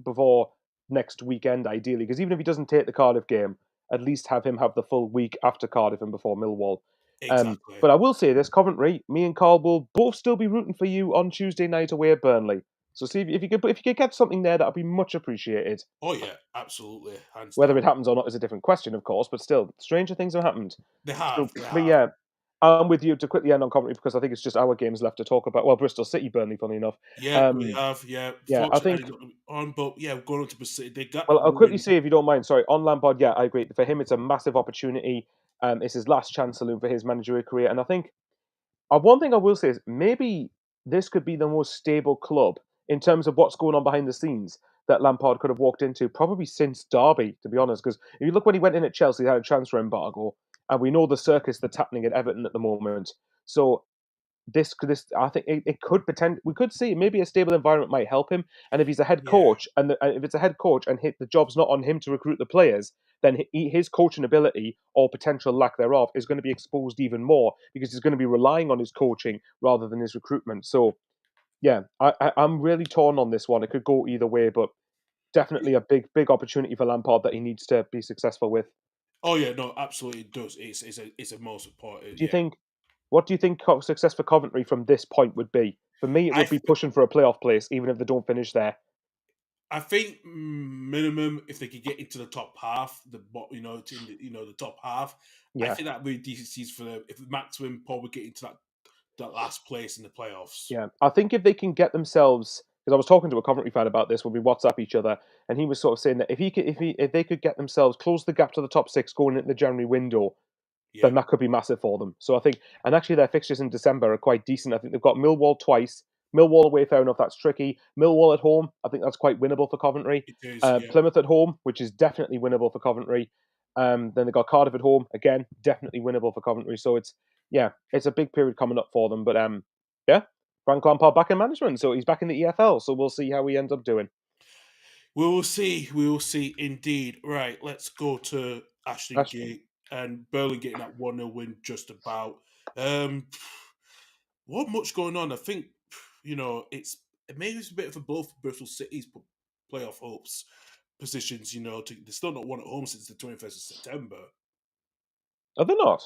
before next weekend, ideally, because even if he doesn't take the Cardiff game, at least have him have the full week after Cardiff and before Millwall. Exactly. But I will say this, Coventry, me and Carl will both still be rooting for you on Tuesday night away at Burnley. So see if you could get something there, that would be much appreciated. Oh yeah, absolutely. Whether it happens or not is a different question, of course. But still, stranger things have happened. They have. But yeah, I'm with you to quickly end on Coventry because I think it's just our games left to talk about. Well, Bristol City, Burnley, funny enough. Yeah, we have. Yeah, I think going on to City. They got. Well, I'll quickly say, if you don't mind. Sorry, on Lampard. Yeah, I agree. For him, it's a massive opportunity. It's his last chance saloon for his managerial career, and I think one thing I will say is maybe this could be the most stable club in terms of what's going on behind the scenes that Lampard could have walked into, probably since Derby, to be honest. Because if you look when he went in at Chelsea, he had a transfer embargo, and we know the circus that's happening at Everton at the moment. So this I think it could potentially, we could see maybe a stable environment might help him. And if he's a head coach, and if it's a head coach and the job's not on him to recruit the players, then his coaching ability or potential lack thereof is going to be exposed even more because he's going to be relying on his coaching rather than his recruitment. So, yeah, I'm really torn on this one. It could go either way, but definitely a big opportunity for Lampard that he needs to be successful with. Oh yeah, no, absolutely it does. It's a most important. Do you Yeah, think? What do you think success for Coventry from this point would be? For me, it I would be pushing for a playoff place, even if they don't finish there. I think minimum if they could get into the top half, the top half. I Yeah, think that would be decent for them. If the maximum probably get into that last place in the playoffs. yeah. I think if they can get themselves, because I was talking to a Coventry fan about this when we WhatsApp each other, and he was sort of saying that if they could get themselves close the gap to the top six going into the January window, Yeah, then that could be massive for them. So I think, and actually their fixtures in December are quite decent. I think they've got Millwall twice. Millwall away, fair enough, that's tricky. Millwall at home, I think that's quite winnable for Coventry. it is. Yeah, Plymouth at home, which is definitely winnable for Coventry. Then they've got Cardiff at home, again, definitely winnable for Coventry. So it's a big period coming up for them. But yeah, Frank Lampard back in management, so he's back in the EFL. So we'll see how he ends up doing. we will see. We will see indeed. Right, let's go to Ashton Ashton. Gate and Burnley getting that 1-0 win just about. What much going on? I think maybe it's a bit of a blow for Bristol City's playoff hopes positions. They're still not won at home since the 21st of September. Are they not?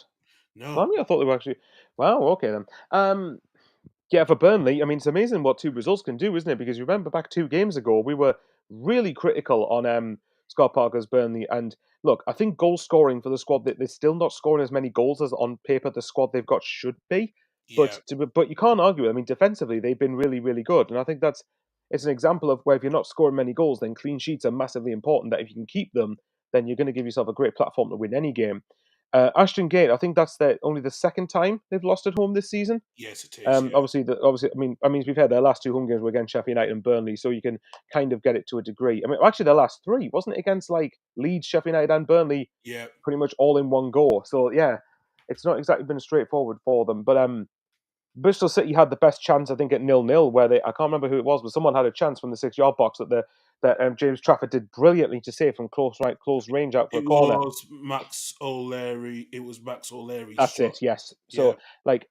No, I mean, I thought they were actually. Wow, okay then. Yeah, for Burnley, I mean, it's amazing what two results can do, isn't it? Because you remember back 2 games ago, we were really critical on Scott Parker's Burnley. And look, I think goal scoring for the squad, they're still not scoring as many goals as on paper the squad they've got should be. yeah, But you can't argue. I mean, defensively, they've been really, really good. And I think it's an example of where if you're not scoring many goals, then clean sheets are massively important. That if you can keep them, then you're going to give yourself a great platform to win any game. Ashton Gate, I think that's only the second time they've lost at home this season. yes, it is. Yeah, Obviously, I mean, to be fair, their last 2 home games were against Sheffield United and Burnley, so you can kind of get it to a degree. I mean, actually, their last 3 wasn't it against like Leeds, Sheffield United, and Burnley, yeah. pretty much all in one go. So yeah, it's not exactly been straightforward for them. But Bristol City had the best chance, I think, at 0-0, where I can't remember who it was, but someone had a chance from the 6-yard box that James Trafford did brilliantly to save from close range out for a It corner. was Max O'Leary. It was Max O'Leary's That's shot. it. Yes. Yeah, So like.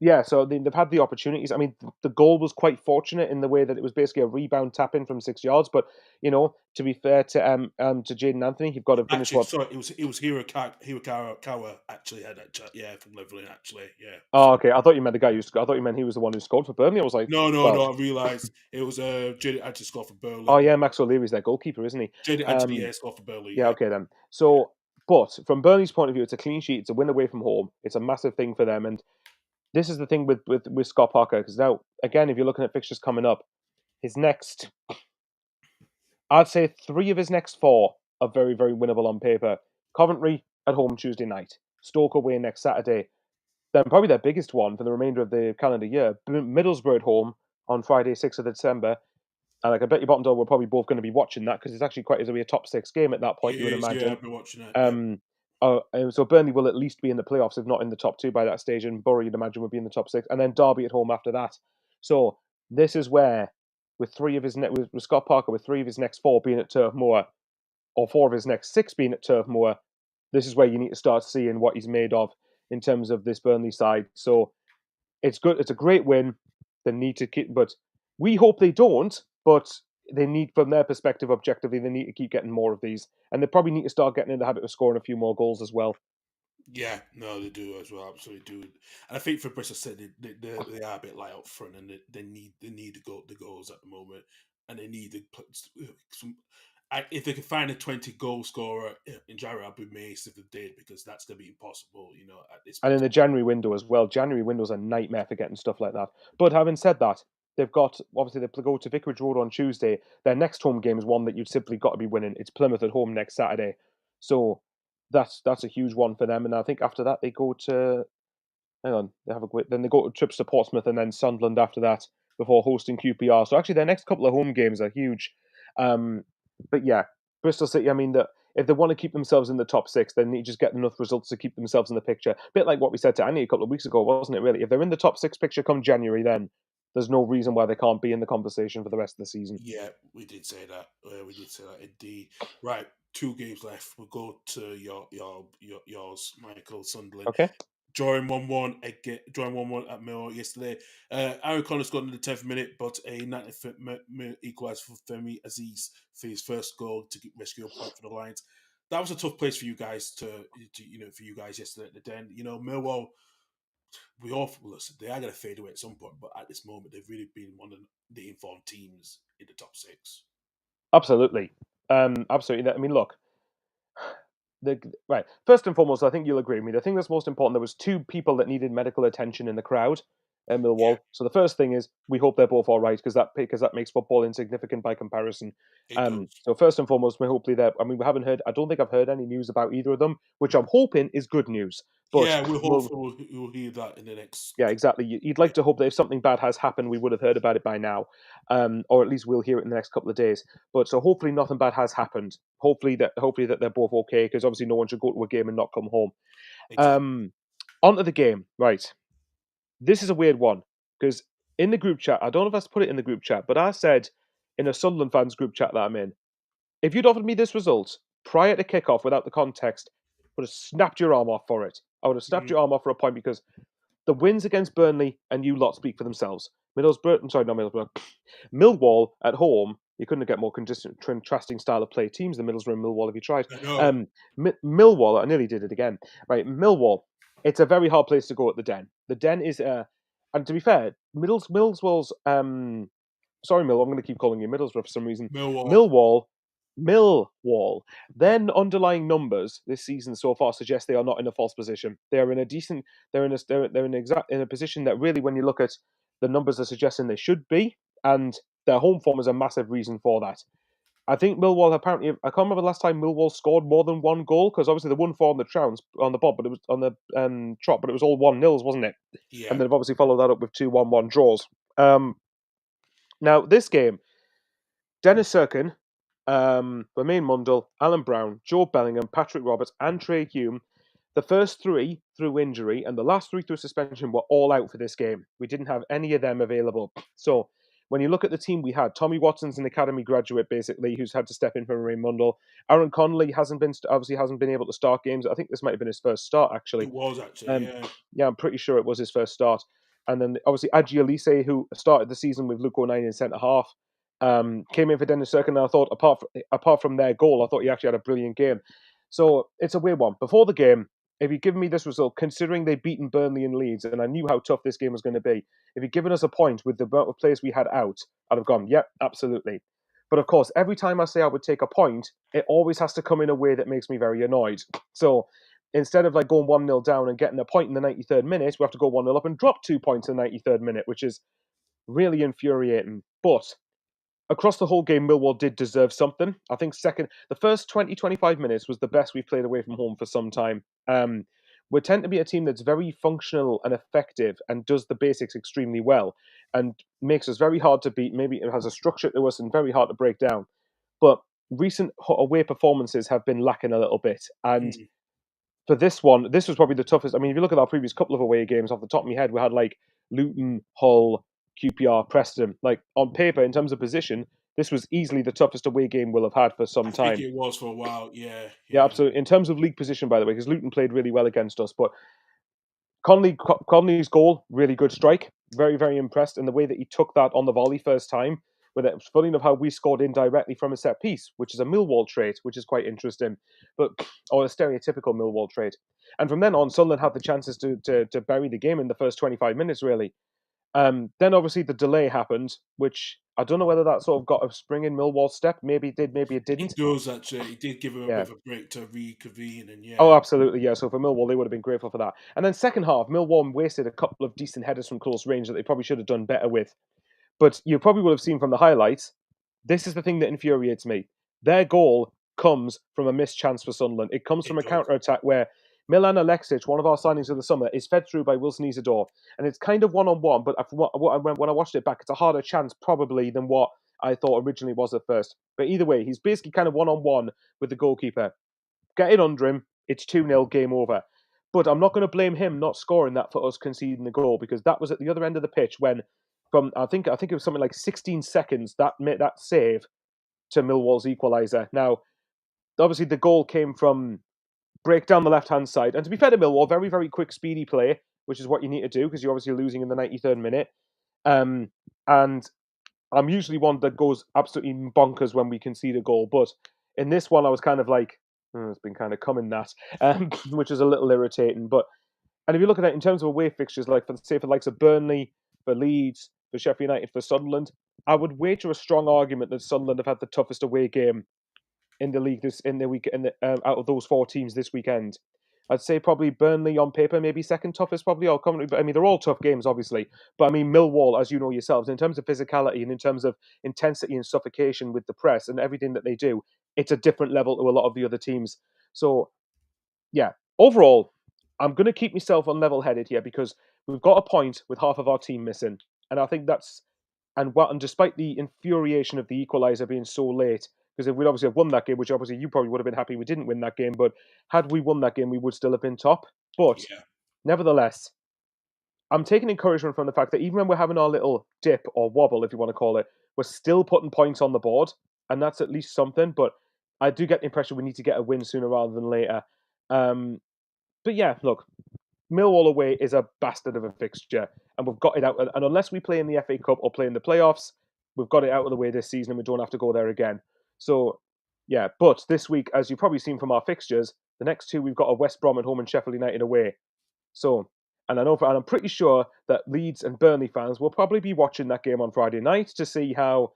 Yeah, so they've had the opportunities. I mean, the goal was quite fortunate in the way that it was basically a rebound tap in from 6 yards. But to be fair to Jaden Anthony, you've got to finish actually, what? sorry, it was Hirokawa actually had that shot. Yeah, from Leveling actually. Yeah. Oh, okay. I thought you meant the guy who scored. I thought you meant he was the one who scored for Burnley. I was like, No, no, well, no. I realised it was Jaden actually scored for oh Burnley. yeah, Max O'Leary's their goalkeeper, isn't he? Jaden actually scored for Burnley. Yeah, Yeah, okay then. So, but from Burnley's point of view, it's a clean sheet. It's a win away from home. It's a massive thing for them. And this is the thing with Scott Parker, because now again, if you're looking at fixtures coming up, his next. I'd say 3 of his next 4 are very, very winnable on paper. Coventry at home Tuesday night. Stoke away next Saturday. Then probably their biggest one for the remainder of the calendar year. Middlesbrough at home on Friday, 6th of December. And I can bet you bottom dollar we're probably both going to be watching that because it's actually quite easily a top 6 game at that point, it you would is. Yeah, imagine. I've been watching it. Yeah. So Burnley will at least be in the playoffs, if not in the top 2 by that stage. And Borough, you'd imagine, would be in the top 6. And then Derby at home after that. So this is where, with Scott Parker, with 3 of his next 4 being at Turf Moor, or 4 of his next 6 being at Turf Moor, this is where you need to start seeing what he's made of in terms of this Burnley side. So it's good. It's a great win. They need to keep, but we hope they don't. But they need, from their perspective, objectively, they need to keep getting more of these, and they probably need to start getting in the habit of scoring a few more goals as well. Yeah, no, they do as well. Absolutely do. And I think for Bristol City, they are a bit light up front, and they need the goals at the moment, and they need to put some. If they can find a 20-goal scorer in January, I'd be amazed if they did, because that's going to be impossible, at this And point. in the January window as well. January window's a nightmare for getting stuff like that. But having said that, they've got, obviously they go to Vicarage Road on Tuesday. Their next home game is one that you've simply got to be winning. It's Plymouth at home next Saturday. So that's a huge one for them. And I think after that they go to, hang on, then they go to trips to Portsmouth and then Sunderland after that before hosting QPR. So actually their next couple of home games are huge. But yeah, Bristol City, I mean, if they want to keep themselves in the top 6, they need to just get enough results to keep themselves in the picture. A bit like what we said to Annie a couple of weeks ago, wasn't it, really? If they're in the top 6 picture come January, then there's no reason why they can't be in the conversation for the rest of the season. Yeah, we did say that. We did say that indeed. Right, 2 games left. We'll go to yours, Michael Sunderland. Okay. Drawing 1-1 again. Drawing 1-1 at Millwall yesterday. Aaron Connor scored in the 10th minute, but a 95th minute equaliser for Femi Aziz for his first goal to rescue a point for the Lions. That was a tough place for you guys for you guys yesterday at the Den. Millwall. Listen. They are going to fade away at some point, but at this moment, they've really been one of the informed teams in the top 6. Absolutely. Absolutely. I mean, look. Right. First and foremost, I think you'll agree with me. The thing that's most important, there was 2 people that needed medical attention in the crowd at Millwall. Yeah. So the first thing is we hope they're both all right because that makes football insignificant by comparison. It does. So first and foremost, we hopefully they're. I mean, we haven't heard. I don't think I've heard any news about either of them, which I'm hoping is good news. But Yeah, we're hopeful we'll hear that in the next. yeah, exactly. You'd like to hope that if something bad has happened, we would have heard about it by now, or at least we'll hear it in the next couple of days. But so hopefully nothing bad has happened. Hopefully that they're both okay, because obviously no one should go to a game and not come home. Exactly. Onto the game, right? This is a weird one because in the group chat, I don't know if I put it in the group chat, but I said in a Sunderland fans group chat that I'm in, if you'd offered me this result prior to kickoff without the context, I would have snapped your arm off for it. I would have snapped your arm off for a point because the wins against Burnley and you lot speak for themselves. Millwall at home, you couldn't get more contrasting style of play teams than Middlesbrough and Millwall if you tried. I know. Millwall, I nearly did it again. Right, Millwall, it's a very hard place to go at the Den. The Den is, and to be fair, Millwall's, sorry, Mill, I'm going to keep calling you Middlesbrough for some reason. Millwall. Their underlying numbers this season so far suggest they are not in a false position. They're in a position that really, when you look at the numbers, are suggesting they should be, and their home form is a massive reason for that. I think Millwall apparently, I can't remember the last time Millwall scored more than 1 goal, because obviously they won 4 on the trot, but it was on the trot, but it was all 1-0s, wasn't it? Yeah. And then they've obviously followed that up with 2 1-1 draws. Now this game, Dennis Serkin, Romain Mundell, Alan Brown, Joe Bellingham, Patrick Roberts, and Trey Hume, the first 3 through injury and the last 3 through suspension were all out for this game. We didn't have any of them available. So when you look at the team we had, Tommy Watson's an academy graduate, basically, who's had to step in for Romain Mundell. Aaron Connolly hasn't been able to start games. I think this might have been his first start, actually. It was, actually, yeah. Yeah, I'm pretty sure it was his first start. And then, obviously, Adji Elise, who started the season with Luke O'Nien in centre-half, came in for Dennis Serkin, and I thought, apart from their goal, I thought he actually had a brilliant game. So, it's a weird one. Before the game, if you'd given me this result, considering they'd beaten Burnley and Leeds, and I knew how tough this game was going to be, if you'd given us a point with the amount of players we had out, I'd have gone, yep, absolutely. But of course, every time I say I would take a point, it always has to come in a way that makes me very annoyed. So instead of going 1-0 down and getting a point in the 93rd minute, we have to go 1-0 up and drop 2 points in the 93rd minute, which is really infuriating. But across the whole game, Millwall did deserve something. I think the first 20-25 minutes was the best we've played away from home for some time. We tend to be a team that's very functional and effective and does the basics extremely well and makes us very hard to beat. Maybe it has a structure to us and very hard to break down. But recent away performances have been lacking a little bit. And for this one, this was probably the toughest. I mean, if you look at our previous couple of away games off the top of my head, we had Luton, Hull, QPR, Preston. On paper, in terms of position, this was easily the toughest away game we'll have had for some time. I think it was for a while, yeah. Yeah, absolutely. In terms of league position, by the way, because Luton played really well against us, but Connolly's goal, really good strike. Very, very impressed. And the way that he took that on the volley first time, with it was funny enough how we scored indirectly from a set piece, which is a Millwall trait, which is quite interesting, or a stereotypical Millwall trait. And from then on, Sunderland had the chances to bury the game in the first 25 minutes, really. Then obviously the delay happened, which I don't know whether that sort of got a spring in Millwall's step. Maybe it did, maybe it didn't. It does, actually. It did give him a bit of a break to reconvene, and yeah. Oh, absolutely, yeah. So for Millwall, they would have been grateful for that. And then second half, Millwall wasted a couple of decent headers from close range that they probably should have done better with. But you probably would have seen from the highlights, this is the thing that infuriates me. Their goal comes from a missed chance for Sunderland. It comes from a counter-attack where Milan Alexic, one of our signings of the summer, is fed through by Wilson Isidore. And it's kind of one-on-one, but when I watched it back, it's a harder chance probably than what I thought originally was at first. But either way, he's basically kind of one-on-one with the goalkeeper. Get it under him, it's 2-0, game over. But I'm not going to blame him not scoring that for us conceding the goal, because that was at the other end of the pitch when from I think it was something like 16 seconds that made that save to Millwall's equaliser. Now, obviously, the goal came from break down the left-hand side. And to be fair to Millwall, very, very quick, speedy play, which is what you need to do because you're obviously losing in the 93rd minute. And I'm usually one that goes absolutely bonkers when we concede a goal. But in this one, I was kind of like, it's been kind of coming that, which is a little irritating. And if you look at it in terms of away fixtures, like for the likes of Burnley, for Leeds, for Sheffield United, for Sunderland, I would wager a strong argument that Sunderland have had the toughest away game in the league out of those four teams this weekend. I'd say probably Burnley on paper, maybe second toughest, probably, or Coventry. But I mean, they're all tough games, obviously. But I mean, Millwall, as you know yourselves, in terms of physicality and in terms of intensity and suffocation with the press and everything that they do, it's a different level to a lot of the other teams. So, yeah, overall, I'm going to keep myself on level-headed here because we've got a point with half of our team missing, and I think that's and despite the infuriation of the equaliser being so late, because if we'd obviously have won that game, which obviously you probably would have been happy we didn't win that game, but had we won that game, we would still have been top. But Yeah. nevertheless, I'm taking encouragement from the fact that even when we're having our little dip or wobble, if you want to call it, we're still putting points on the board, and that's at least something. But I do get the impression we need to get a win sooner rather than later. But yeah, look, Millwall away is a bastard of a fixture, and we've got it out. And unless we play in the FA Cup or play in the playoffs, we've got it out of the way this season, and we don't have to go there again. So, yeah. But this week, as you've probably seen from our fixtures, the next two we've got a West Brom at home and Sheffield United away. So, and I'm pretty sure that Leeds and Burnley fans will probably be watching that game on Friday night to see how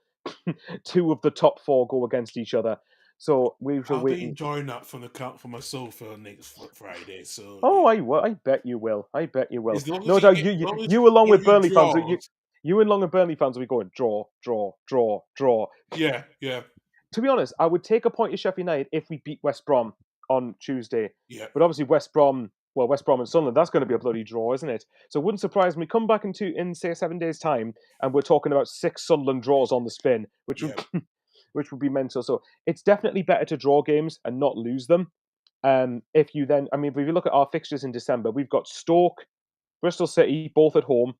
two of the top four go against each other. So we shall I'll wait. be enjoying that from the count for myself for next Friday. So Oh, yeah. I bet you will. I bet you will. As long as No doubt, as long as you along one with of you Burnley fans, draws, you and along with Burnley fans will be going draw, draw, draw, draw. yeah. To be honest, I would take a point to Sheffield United if we beat West Brom on Tuesday. Yeah. But obviously, West Brom and Sunderland, that's going to be a bloody draw, isn't it? So it wouldn't surprise me. Come back in say 7 days' time, and we're talking about 6 Sunderland draws on the spin, which would which would be mental. So it's definitely better to draw games and not lose them. If you look at our fixtures in December, we've got Stoke, Bristol City, both at home.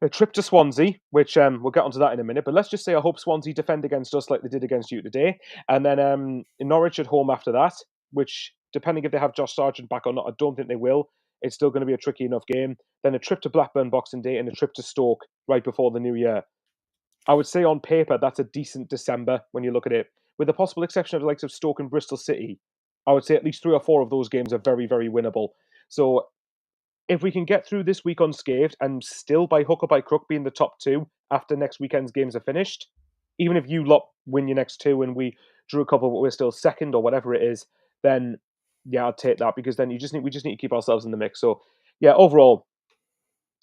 A trip to Swansea, which we'll get onto that in a minute. But let's just say I hope Swansea defend against us like they did against you today. And then in Norwich at home after that, which, depending if they have Josh Sargent back or not, I don't think they will. It's still going to be a tricky enough game. Then a trip to Blackburn Boxing Day and a trip to Stoke right before the new year. I would say on paper that's a decent December when you look at it. With the possible exception of the likes of Stoke and Bristol City, I would say at least 3 or 4 of those games are very, very winnable. So if we can get through this week unscathed and still by hook or by crook be in the top 2 after next weekend's games are finished, even if you lot win your next 2 and we drew a couple but we're still second or whatever it is, then yeah, I'd take that because then we just need to keep ourselves in the mix. So yeah, overall,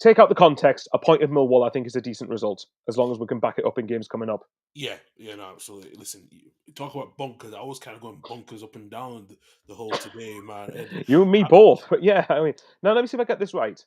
take out the context, a point of Millwall I think is a decent result as long as we can back it up in games coming up. Yeah, no, absolutely. Listen, you talk about bonkers. I was kind of going bonkers up and down the whole today, man. And You and me both. But yeah, I mean, now let me see if I get this right.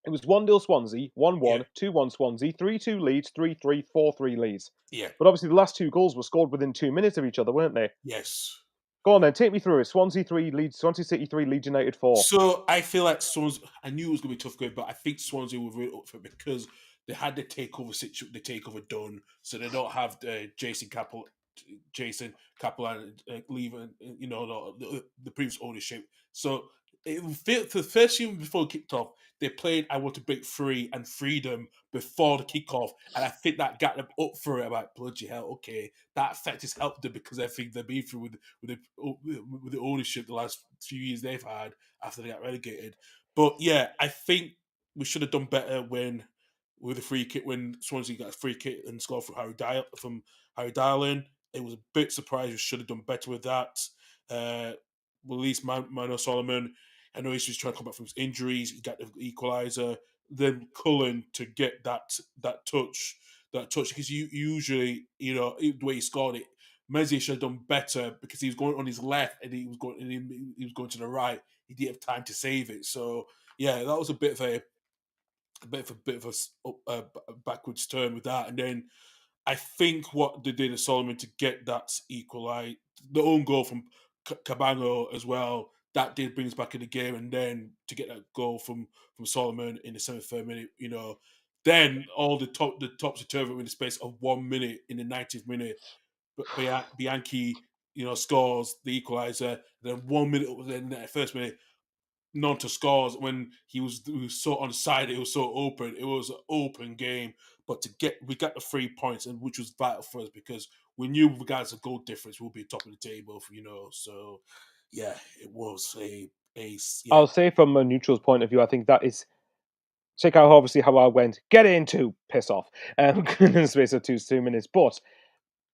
It was 1-0 Swansea, 1-1, 2-1 Swansea, 3-2 Leeds, 3-3, 4-3 Leeds. yeah, But obviously the last 2 goals were scored within 2 minutes of each other, weren't they? yes. Go on then, take me through it. Swansea 3, Swansea City 3, Leeds United 4. So I feel like Swansea. I knew it was going to be a tough game, but I think Swansea were really up for it because they had the takeover done, so they don't have Jason Capellan leaving. The previous ownership. So for the first game before it kicked off, they played "I Want to Break Free" and "Freedom" before the kickoff, and I think that got them up for it. I'm like, bloody hell, okay, that effect has helped them because I think they've been through with the ownership the last few years they've had after they got relegated. But yeah, I think we should have done better with a free kick when Swansea got a free kick and scored from Harry Darlin. It was a bit surprised. We should have done better with that. Release Mano Solomon. I know he's just trying to come back from his injuries. He got the equaliser. Then Cullen to get that touch because you usually the way he scored it, Messi should have done better because he was going on his left and he was going to the right. He didn't have time to save it. So yeah, that was a bit of a backwards turn with that. And then I think what they did at Solomon to get that equalize, the own goal from Cabango as well, that did bring us back in the game. And then to get that goal from Solomon in the 73rd minute, Then all the topsy turvy in the space of 1 minute in the 90th minute. But Bianchi, scores the equaliser. Then 1 minute, then the first minute, Nonta scores when he was so on the side. It was so open. It was an open game. But we got the 3 points, and which was vital for us because we knew regardless of goal difference, we'll be top of the table. So yeah, it was a yeah. I'll say from a neutral's point of view, I think that is check out obviously how I went. Get into piss off in the space of 2 minutes, but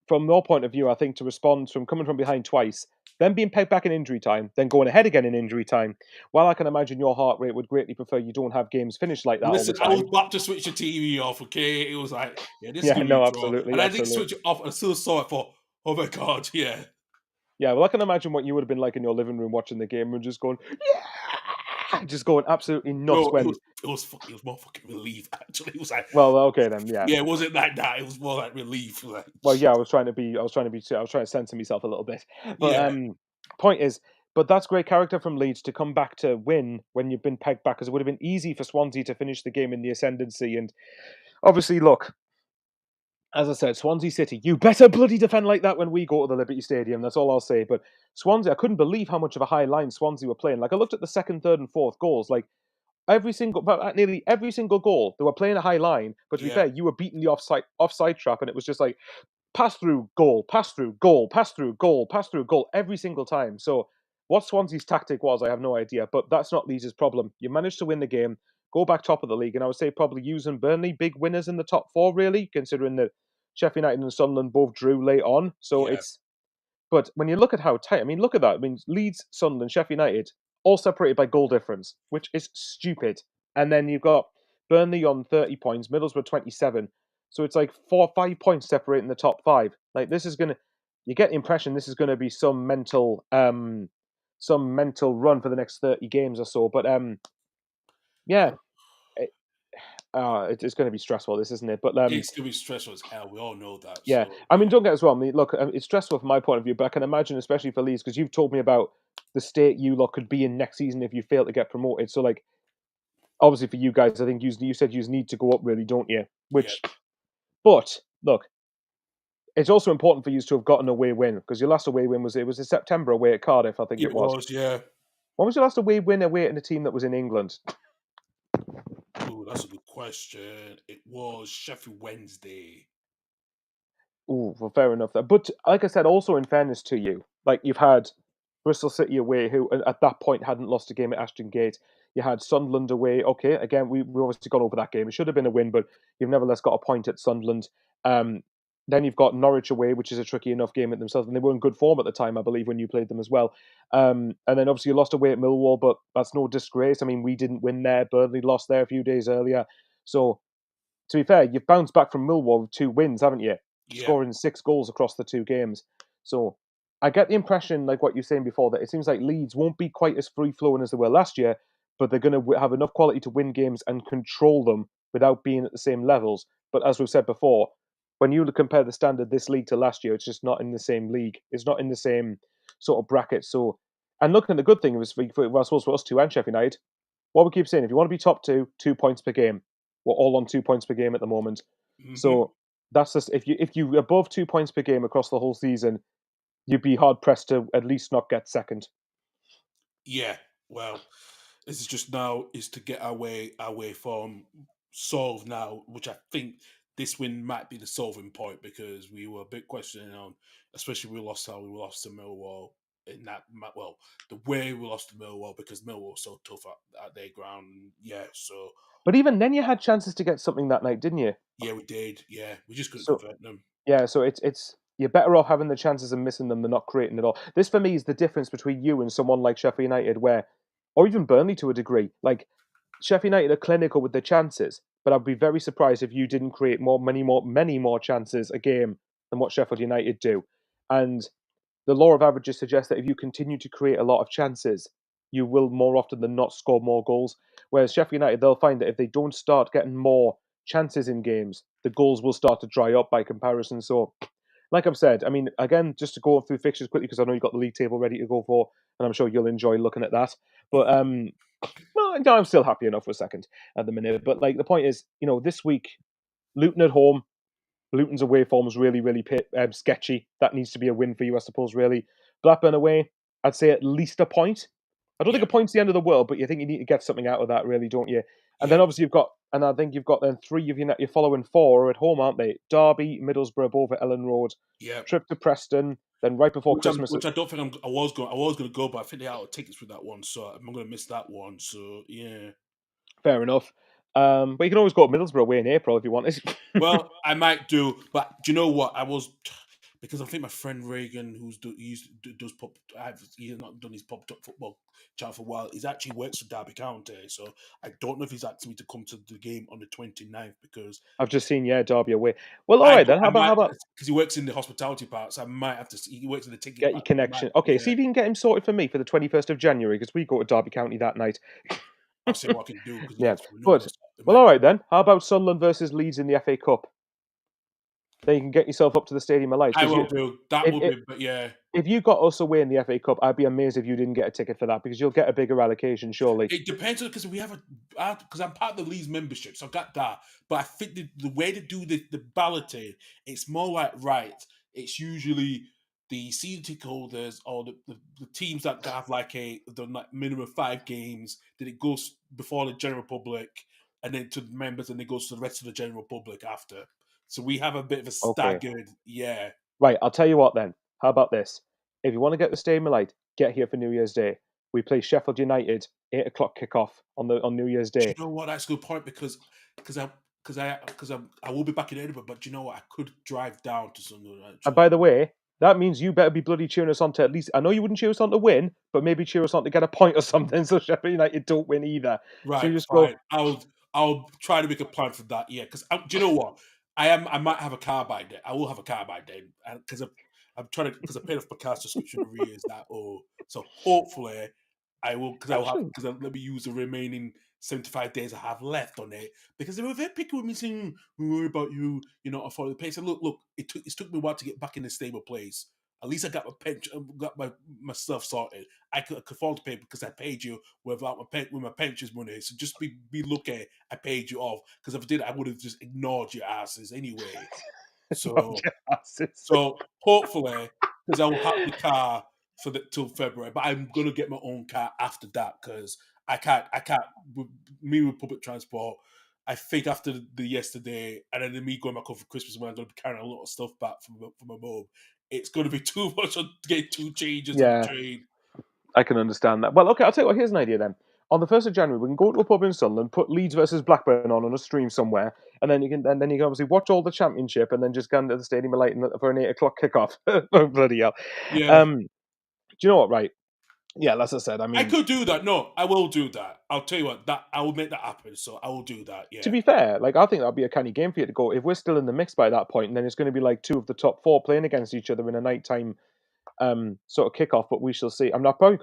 from your point of view, I think to respond from coming from behind twice, then being pegged back in injury time, then going ahead again in injury time, while I can imagine your heart rate would greatly prefer you don't have games finished like that all the Listen, I was time. about to switch the TV off, okay? It was like, yeah, this is Yeah, going to be no, a draw. absolutely, And I didn't absolutely. switch it off. I still saw it for, oh my God, yeah. Yeah, well, I can imagine what you would have been like in your living room watching the game and just going, yeah, just going absolutely nuts No, when. it was more fucking relief, actually. It was like, Well, okay then, yeah. yeah, it wasn't like that. It was more like relief. Like, Well, yeah, I was trying to censor myself a little bit, but yeah, point is, but that's great character from Leeds to come back to win when you've been pegged back, because it would have been easy for Swansea to finish the game in the ascendancy, and obviously, look, as I said, Swansea City, you better bloody defend like that when we go to the Liberty Stadium. That's all I'll say. But Swansea, I couldn't believe how much of a high line Swansea were playing. Like I looked at the second, third, and fourth goals, like. Nearly every single goal, they were playing a high line. But to be yeah, fair, you were beating the offside trap, and it was just like pass through, goal, pass through, goal, pass through, goal, pass through, goal every single time. So what Swansea's tactic was, I have no idea, but that's not Leeds' problem. You managed to win the game, go back top of the league, and I would say probably using Burnley, big winners in the top four, really, considering that Sheffield United and Sunderland both drew late on. So yeah. it's, but when you look at how tight, I mean, look at that. I mean, Leeds, Sunderland, Sheffield United, all separated by goal difference, which is stupid. And then you've got Burnley on 30 points, Middlesbrough 27. So it's like 4 or 5 points separating the top five. Like this is gonna, you get the impression this is gonna be some mental run for the next 30 games or so. But yeah, it, it's going to be stressful. This isn't it? But It's going to be stressful as hell. We all know that. yeah, So, I mean, don't get us wrong. I mean, look, it's stressful from my point of view, but I can imagine, especially for Leeds, because you've told me about the state you lot could be in next season if you fail to get promoted. So, like, obviously for you guys, I think you said you need to go up, really, don't you? yeah, But look, it's also important for you to have gotten a away win, because your last away win was in September away at Cardiff, I think it it was. was, yeah. When was your last away win away in a team that was in England? Ooh, that's a good question. It was Sheffield Wednesday. Ooh, well, fair enough. But like I said, also in fairness to you, like you've had Bristol City away, who at that point hadn't lost a game at Ashton Gate. You had Sunderland away. Okay, again, we obviously gone over that game. It should have been a win, but you've nevertheless got a point at Sunderland. Then you've got Norwich away, which is a tricky enough game at themselves, and they were in good form at the time, I believe, when you played them as well. And then obviously you lost away at Millwall, but that's no disgrace. I mean, we didn't win there. Burnley lost there a few days earlier. So to be fair, you've bounced back from Millwall with 2 wins, haven't you? Yeah, Scoring 6 goals across the 2 games. So I get the impression, like what you were saying before, that it seems like Leeds won't be quite as free flowing as they were last year, but they're going to have enough quality to win games and control them without being at the same levels. But as we've said before, when you compare the standard this league to last year, it's just not in the same league. It's not in the same sort of bracket. So, and looking at the good thing was I suppose for us two and Sheffield United, what we keep saying, if you want to be top two, 2 points per game. We're all on 2 points per game at the moment. hmm So that's just if you above 2 points per game across the whole season, you'd be hard pressed to at least not get second. yeah. Well, this is just now is to get our way from solved now, which I think this win might be the solving point because we were a bit questioning on, especially we lost how we lost to Millwall in that well, the way we lost to Millwall because Millwall was so tough at their ground. Yeah, so But even then, you had chances to get something that night, didn't you? yeah, we did. Yeah, we just couldn't So convert them. yeah, so it's you're better off having the chances and missing them than not creating it all. This for me is the difference between you and someone like Sheffield United, where, or even Burnley to a degree. Like Sheffield United are clinical with their chances, but I'd be very surprised if you didn't create many more chances a game than what Sheffield United do. And the law of averages suggests that if you continue to create a lot of chances, you will more often than not score more goals. Whereas Sheffield United, they'll find that if they don't start getting more chances in games, the goals will start to dry up by comparison. So like I've said, I mean, again, just to go through fixtures quickly because I know you've got the league table ready to go for, and I'm sure you'll enjoy looking at that. But well, no, I'm still happy enough for second at the minute. But like the point is, this week, Luton at home. Luton's away form is really, really sketchy. That needs to be a win for you, I suppose. Really, Blackburn away, I'd say at least a point. I don't think a point's the end of the world, but you think you need to get something out of that, really, don't you? And then obviously I think you've got then 3 of your following 4 are at home, aren't they? Derby, Middlesbrough, both at Ellen Road. Yeah. Trip to Preston, then right before Which Christmas. I don't think I was going to go, but I think they out of tickets with that one, so I'm going to miss that one. So yeah. Fair enough. But you can always go to Middlesbrough away in April if you want. Well, I might do, but do you know what? Because I think my friend Reagan, does pop, he's not done his pop football channel for a while. He actually works for Derby County, so I don't know if he's asked me to come to the game on the 29th because I've just seen Derby away. Well, all right then. How about because he works in the hospitality part, so I might have to. He works in the ticket. Get your connection. Okay, see if you can get him sorted for me for the 21st of January because we go to Derby County that night. I'll see what I can do. Yeah, but all right then. How about Sunderland versus Leeds in the FA Cup? Then you can get yourself up to the Stadium of Light. I will do. That will be, but yeah. If you got us away in the FA Cup, I'd be amazed if you didn't get a ticket for that because you'll get a bigger allocation, surely. It depends because because I'm part of the Leeds membership, so I got that. But I think the way to do the balloting, it's more like it's usually the season ticket holders or the teams that have done like minimum 5 games. Then it goes before the general public, and then to the members, and it goes to the rest of the general public after. So we have a bit of a staggered, yeah. Right, I'll tell you what then. How about this? If you want to get the Stadium of Light, get here for New Year's Day. We play Sheffield United, 8 o'clock kickoff on New Year's Day. Do you know what? That's a good point because I will be back in Edinburgh, but do you know what? I could drive down to Sunderland. And by the way, that means you better be bloody cheering us on to at least. I know you wouldn't cheer us on to win, but maybe cheer us on to get a point or something. So Sheffield United don't win either. Right, so you just fine. I'll try to make a plan for that. Yeah, because do you know what? I might have a car by then. I will have a car by then because I'm trying to because I paid off my car subscription arrears so hopefully I will because let me use the remaining 75 days I have left on it because they were very picky with me saying we worry about you, you're not affording the pace. And look, it took me a while to get back in a stable place. At least I got my pension, got my stuff sorted. I could afford to pay because I paid you with my pension's money. So just be lucky I paid you off because if I did, I would have just ignored your asses anyway. So hopefully, because I will have the car till February, but I'm gonna get my own car after that because I can't. With public transport. I think after the yesterday and then me going back home for Christmas when I'm going to be carrying a lot of stuff back from my mum, it's going to be too much to get 2 changes on the train. I can understand that. Well, okay, I'll tell you what, here's an idea then. On the 1st of January, we can go to a pub in Sunderland, put Leeds versus Blackburn on a stream somewhere, and then you can obviously watch all the championship and then just go into the Stadium of Light for an 8 o'clock kickoff. Oh, bloody hell. Yeah. Do you know what, right? Yeah, as I said, I mean... I could do that. No, I will do that. I'll tell you what, I will make that happen, so I will do that, yeah. To be fair, I think that'd be a canny game for you to go. If we're still in the mix by that point, then it's going to be like 2 of the top 4 playing against each other in a nighttime sort of kickoff, but we shall see. I mean, I probably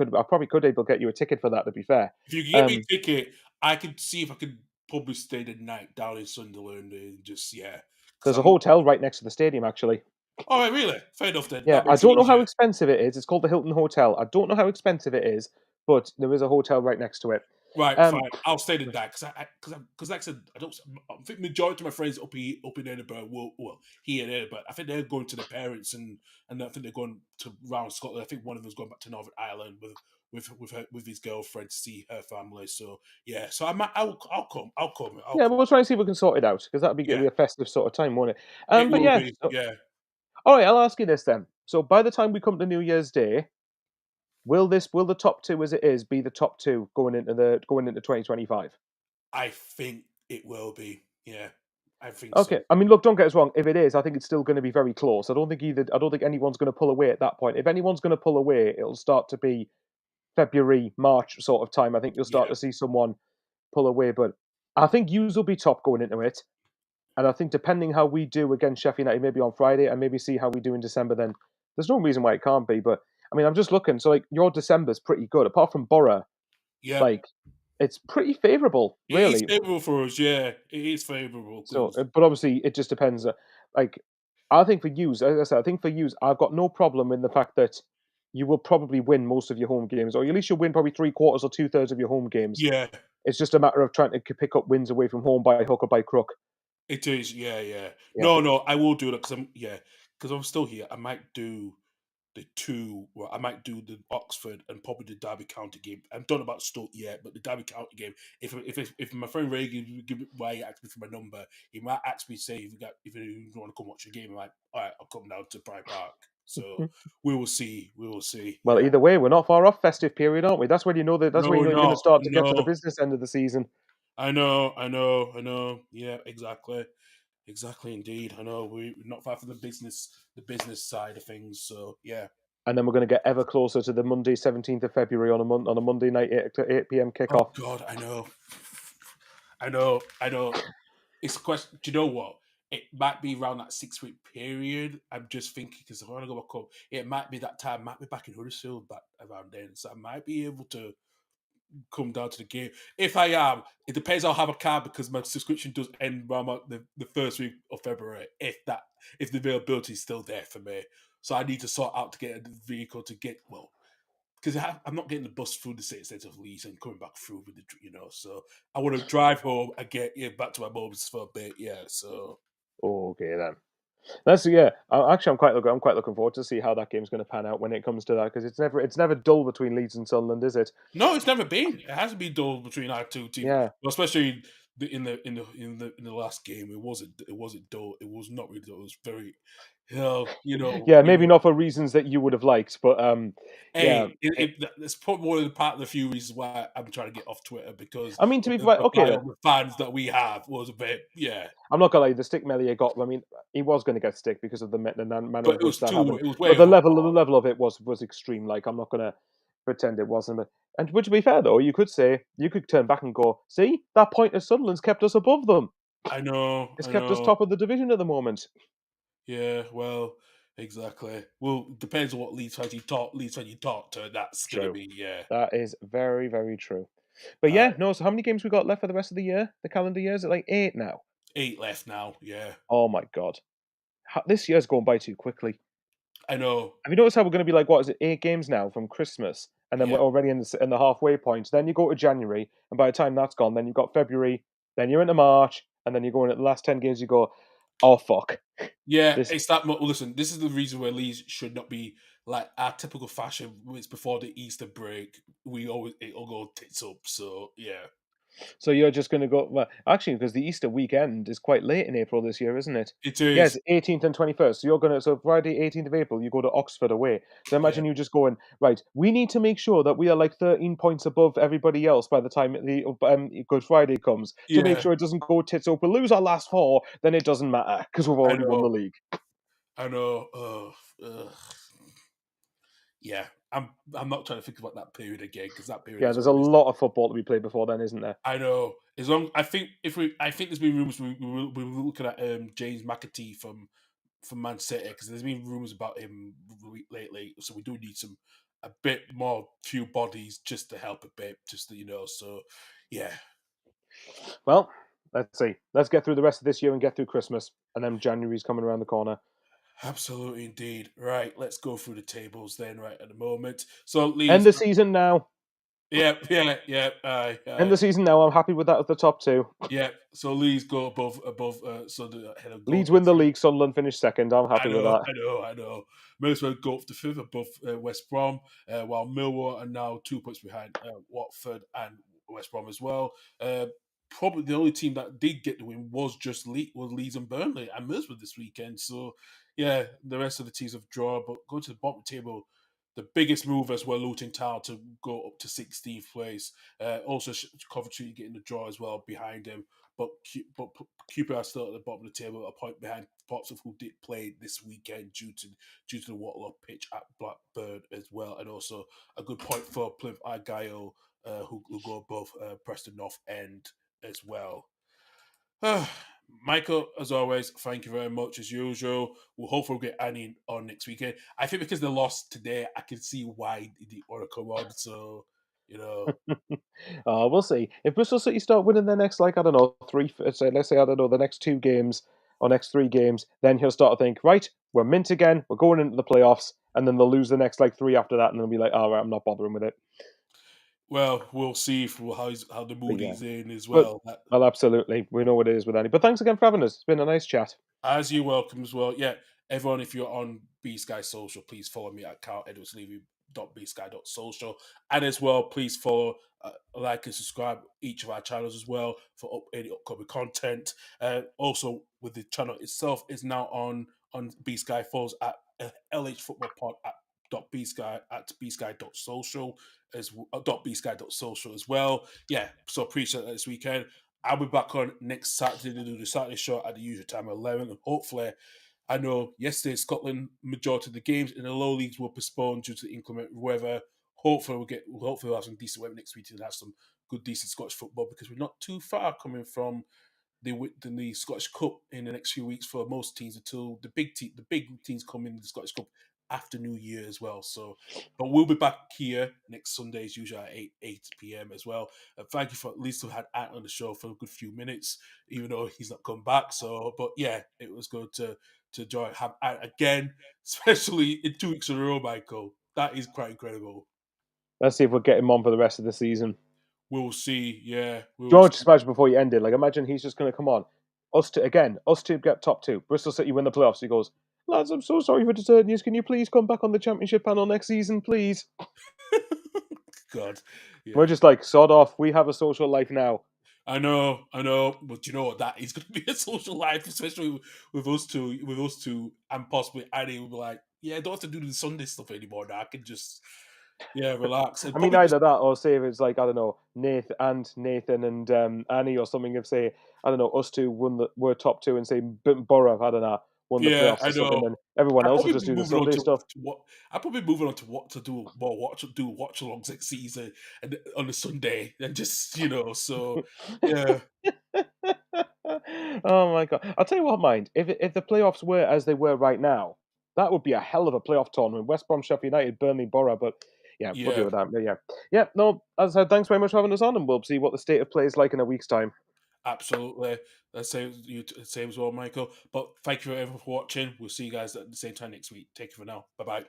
could able to get you a ticket for that, to be fair. If you can get me a ticket, I could see if I could probably stay the night down in Sunderland and just, yeah. There's a hotel right next to the stadium, actually. Oh, right, really? Fair enough then. Yeah, I don't know how expensive it is. It's called the Hilton Hotel. I don't know how expensive it is, but there is a hotel right next to it. Right, fine. I'll stay the night because like I said, I think majority of my friends up in Edinburgh here in Edinburgh. I think they're going to their parents and I think they're going to round Scotland. I think one of them's going back to Northern Ireland with his girlfriend to see her family. So yeah, so I'll come. Yeah, but we'll try and see if we can sort it out because that'd be a festive sort of time, won't it? But yeah, yeah. All right, I'll ask you this then. So by the time we come to New Year's Day, will the top 2 as it is be the top 2 going into 2025? I think it will be. Yeah, I think. Okay, so. I mean, look, don't get us wrong. If it is, I think it's still going to be very close. I don't think anyone's going to pull away at that point. If anyone's going to pull away, it'll start to be February, March sort of time. I think you'll start to see someone pull away. But I think yous will be top going into it. And I think depending how we do against Sheffield United, maybe on Friday, and maybe see how we do in December, then there's no reason why it can't be. But I mean, I'm just looking. So your December's pretty good, apart from Borough. Yeah, it's pretty favourable. Really, it is favourable for us. Yeah, it is favourable. So, but obviously, it just depends. I think for yous, as I said, I think for yous, I've got no problem in the fact that you will probably win most of your home games, or at least you'll win probably 3/4 or 2/3 of your home games. Yeah, It's just a matter of trying to pick up wins away from home by hook or by crook. it is. Yeah, yeah. Yeah. No, I will do that because I'm still here. I might do the two. Well, I might do the Oxford and probably the Derby County game. I don't know about Stoke yet, but the Derby County game. If my friend Reagan give it why he asked me for my number, he might ask me say if you want to come watch a game. I'm like, all right, I'll come down to Pride Park. So we will see. We will see. Well, Yeah. either way, we're not far off festive period, aren't we? That's when you know No, you're we're going to not. start to get to the No, business end of the season. I know. Yeah, exactly. Exactly, indeed. I know we're not far from the business side of things. So yeah. And then we're going to get ever closer to the Monday, 17th of February on a Monday night, 8 p.m. Oh kickoff. God, I know. I know. It's a question. Do you know what? It might be around that 6 week period. I'm just thinking because I want to go back up. It might be that time. Might be back in Huddersfield back around then, so I might be able to come down to the game. If I am, it depends. I'll have a car because my subscription does end around the first week of February. If the availability is still there for me, so I need to sort out to get a vehicle to get because I'm not getting the bus through the city centre of Leeds and coming back through with so I want to drive home and get back to my mom's for a bit. Yeah, so Okay then. I'm quite looking forward to see how that game's going to pan out when it comes to that because it's never dull between Leeds and Sunderland, is it? no, it's never been. It hasn't been dull between our two teams, Yeah. well, especially in the last game. It wasn't dull. It was not really dull. It was very, Yeah, maybe not for reasons that you would have liked, but yeah. Hey, it's probably one of the few reasons why I'm trying to get off Twitter because I mean, to of be the fair, okay pile then. of fans that we have was a bit, yeah. I'm not gonna lie, the stick Melia got. I mean, he was going to get stick because of the manner But in it which was that happened. it was way But the over. level of it was extreme. Like I'm not going to pretend it wasn't. And to be fair though, you could turn back and go, see that point of Sunderland's kept us above them. I know, It's I kept us know. top of the division at the moment. Yeah, well, exactly. Well, depends on what Leeds fan you talk to. That's gonna True. be, yeah, That is very, very true. But uh, yeah, no. So how many games we got left for the rest of the year? The calendar year is it like 8 now? 8 left now. Yeah, Oh my god, this year's going by too quickly. I know. Have you noticed how we're going to be like, what is it, 8 games now from Christmas? And then Yeah, we're already in the halfway point. Then you go to January, and by the time that's gone, then you've got February, then you're into March, and then you're going at the last 10 games, you go, oh, fuck. yeah. This, It's that. Listen, this is the reason where Leeds should not be like our typical fashion. It's before the Easter break. It'll go tits up. So yeah, so you're just going to go, well, actually, because the Easter weekend is quite late in April this year, isn't it? it Yes, is. 18th and 21st. So Friday, 18th of April, you go to Oxford away. So Yeah, imagine you just going, right, we need to make sure that we are like 13 points above everybody else by the time the Good Friday comes to make yeah. sure it doesn't go tits up. We lose our last 4, then it doesn't matter because we've I already won the know. league. I know. Ugh. Yeah, I'm not trying to think about that period again because that period Yeah, is there's a always. lot of football to be played before then, isn't there? I know. As long I think there's been rumors we were looking at James McAtee from Man City because there's been rumors about him lately. So we do need a bit more few bodies just to help a bit, just to, So yeah, Well, let's see. Let's get through the rest of this year and get through Christmas, and then January's coming around the corner. absolutely indeed. Right, let's go through the tables then. Right at the moment, so End Leeds. the season now. Yeah. End the season now. I'm happy with that as the top 2. Yeah, so Leeds go above, so the head of goal. Leeds win the league. Sunderland finish second. I'm happy with that. I know. Middlesbrough go up to fifth above West Brom, while Millwall are now 2 points behind Watford and West Brom as well. Probably the only team that did get the win was Leeds and Burnley and Middlesbrough this weekend. So yeah, the rest of the teams have drawn. But going to the bottom table, the biggest movers were Luton Town to go up to 16th place. Also, Coventry getting the draw as well behind them. But QPR are still at the bottom of the table, a point behind Portsmouth, who did play this weekend due to the waterlogged pitch at Blackburn as well, and also a good point for Plymouth Argyle, who go above Preston North End as well. Michael, as always, thank you very much as usual. We'll hopefully get Annie on next weekend. I think because they lost today, I can see why the Oracle on. So, We'll see. If Bristol City start winning their next, like, I don't know, let's say, I don't know, the next 2 games, or next 3 games, then he'll start to think, right, we're mint again, we're going into the playoffs, and then they'll lose the next 3 after that, and they'll be like, all right, I'm not bothering with it. Well, we'll see how the mood yeah. he's in as But well. well, absolutely, we know what it is with Annie. But thanks again for having us. It's been a nice chat. As you're welcome as well. Yeah, everyone, if you're on B Sky Social, please follow me at carl.edwardslevy.bsky.social. And as well, please follow, like, and subscribe each of our channels as well for any upcoming content. Also, with the channel itself, is now on B Sky. Follows at LH Football Pod at bsky.social as .bsky.social as well. Yeah, so appreciate that this weekend. I'll be back on next Saturday to do the Saturday show at the usual time of 11. And hopefully, I know yesterday in Scotland, majority of the games in the low leagues were postponed due to inclement weather. Hopefully, we'll have some decent weather next week and have some good, decent Scottish football because we're not too far coming from the Scottish Cup in the next few weeks for most teams until the big teams come in the Scottish Cup after New Year as well. So, but we'll be back here next Sunday as usual at 8 p.m. as well. Thank you for at least to have had Ant on the show for a good few minutes, even though he's not come back. So, but yeah, it was good to have Ant again, especially in 2 weeks in a row, Michael. That is quite incredible. Let's see if we'll get him on for the rest of the season. We'll see. Yeah, George, just imagine before you end it. Imagine he's just going to come on. Us two get top 2. Bristol City win the playoffs. He goes, lads, I'm so sorry for deserting you. Can you please come back on the championship panel next season, please? God, yeah. We're just sod off. We have a social life now. I know, but you know what? That is going to be a social life, especially with us two, and possibly Annie will be like, "Yeah, I don't have to do the Sunday stuff anymore. Now I can just, relax." And I mean, either that or say if it's I don't know, Nathan and Annie or something. If say I don't know, us two were top 2 and say Borough, I don't know, won the playoffs or something, and everyone else will just do the Sunday stuff. I'll probably moving on to what to do more watch alongs next season and on the Sunday and just so yeah. Oh my god! I'll tell you what, mind if the playoffs were as they were right now, that would be a hell of a playoff tournament. West Brom, Sheffield United, Burnley, Borough, but we'll deal with that. But yeah. No, as I said, thanks very much for having us on, and we'll see what the state of play is like in a week's time. Absolutely. That's same as well, Michael. But thank you everyone for watching. We'll see you guys at the same time next week. Take care for now. Bye bye.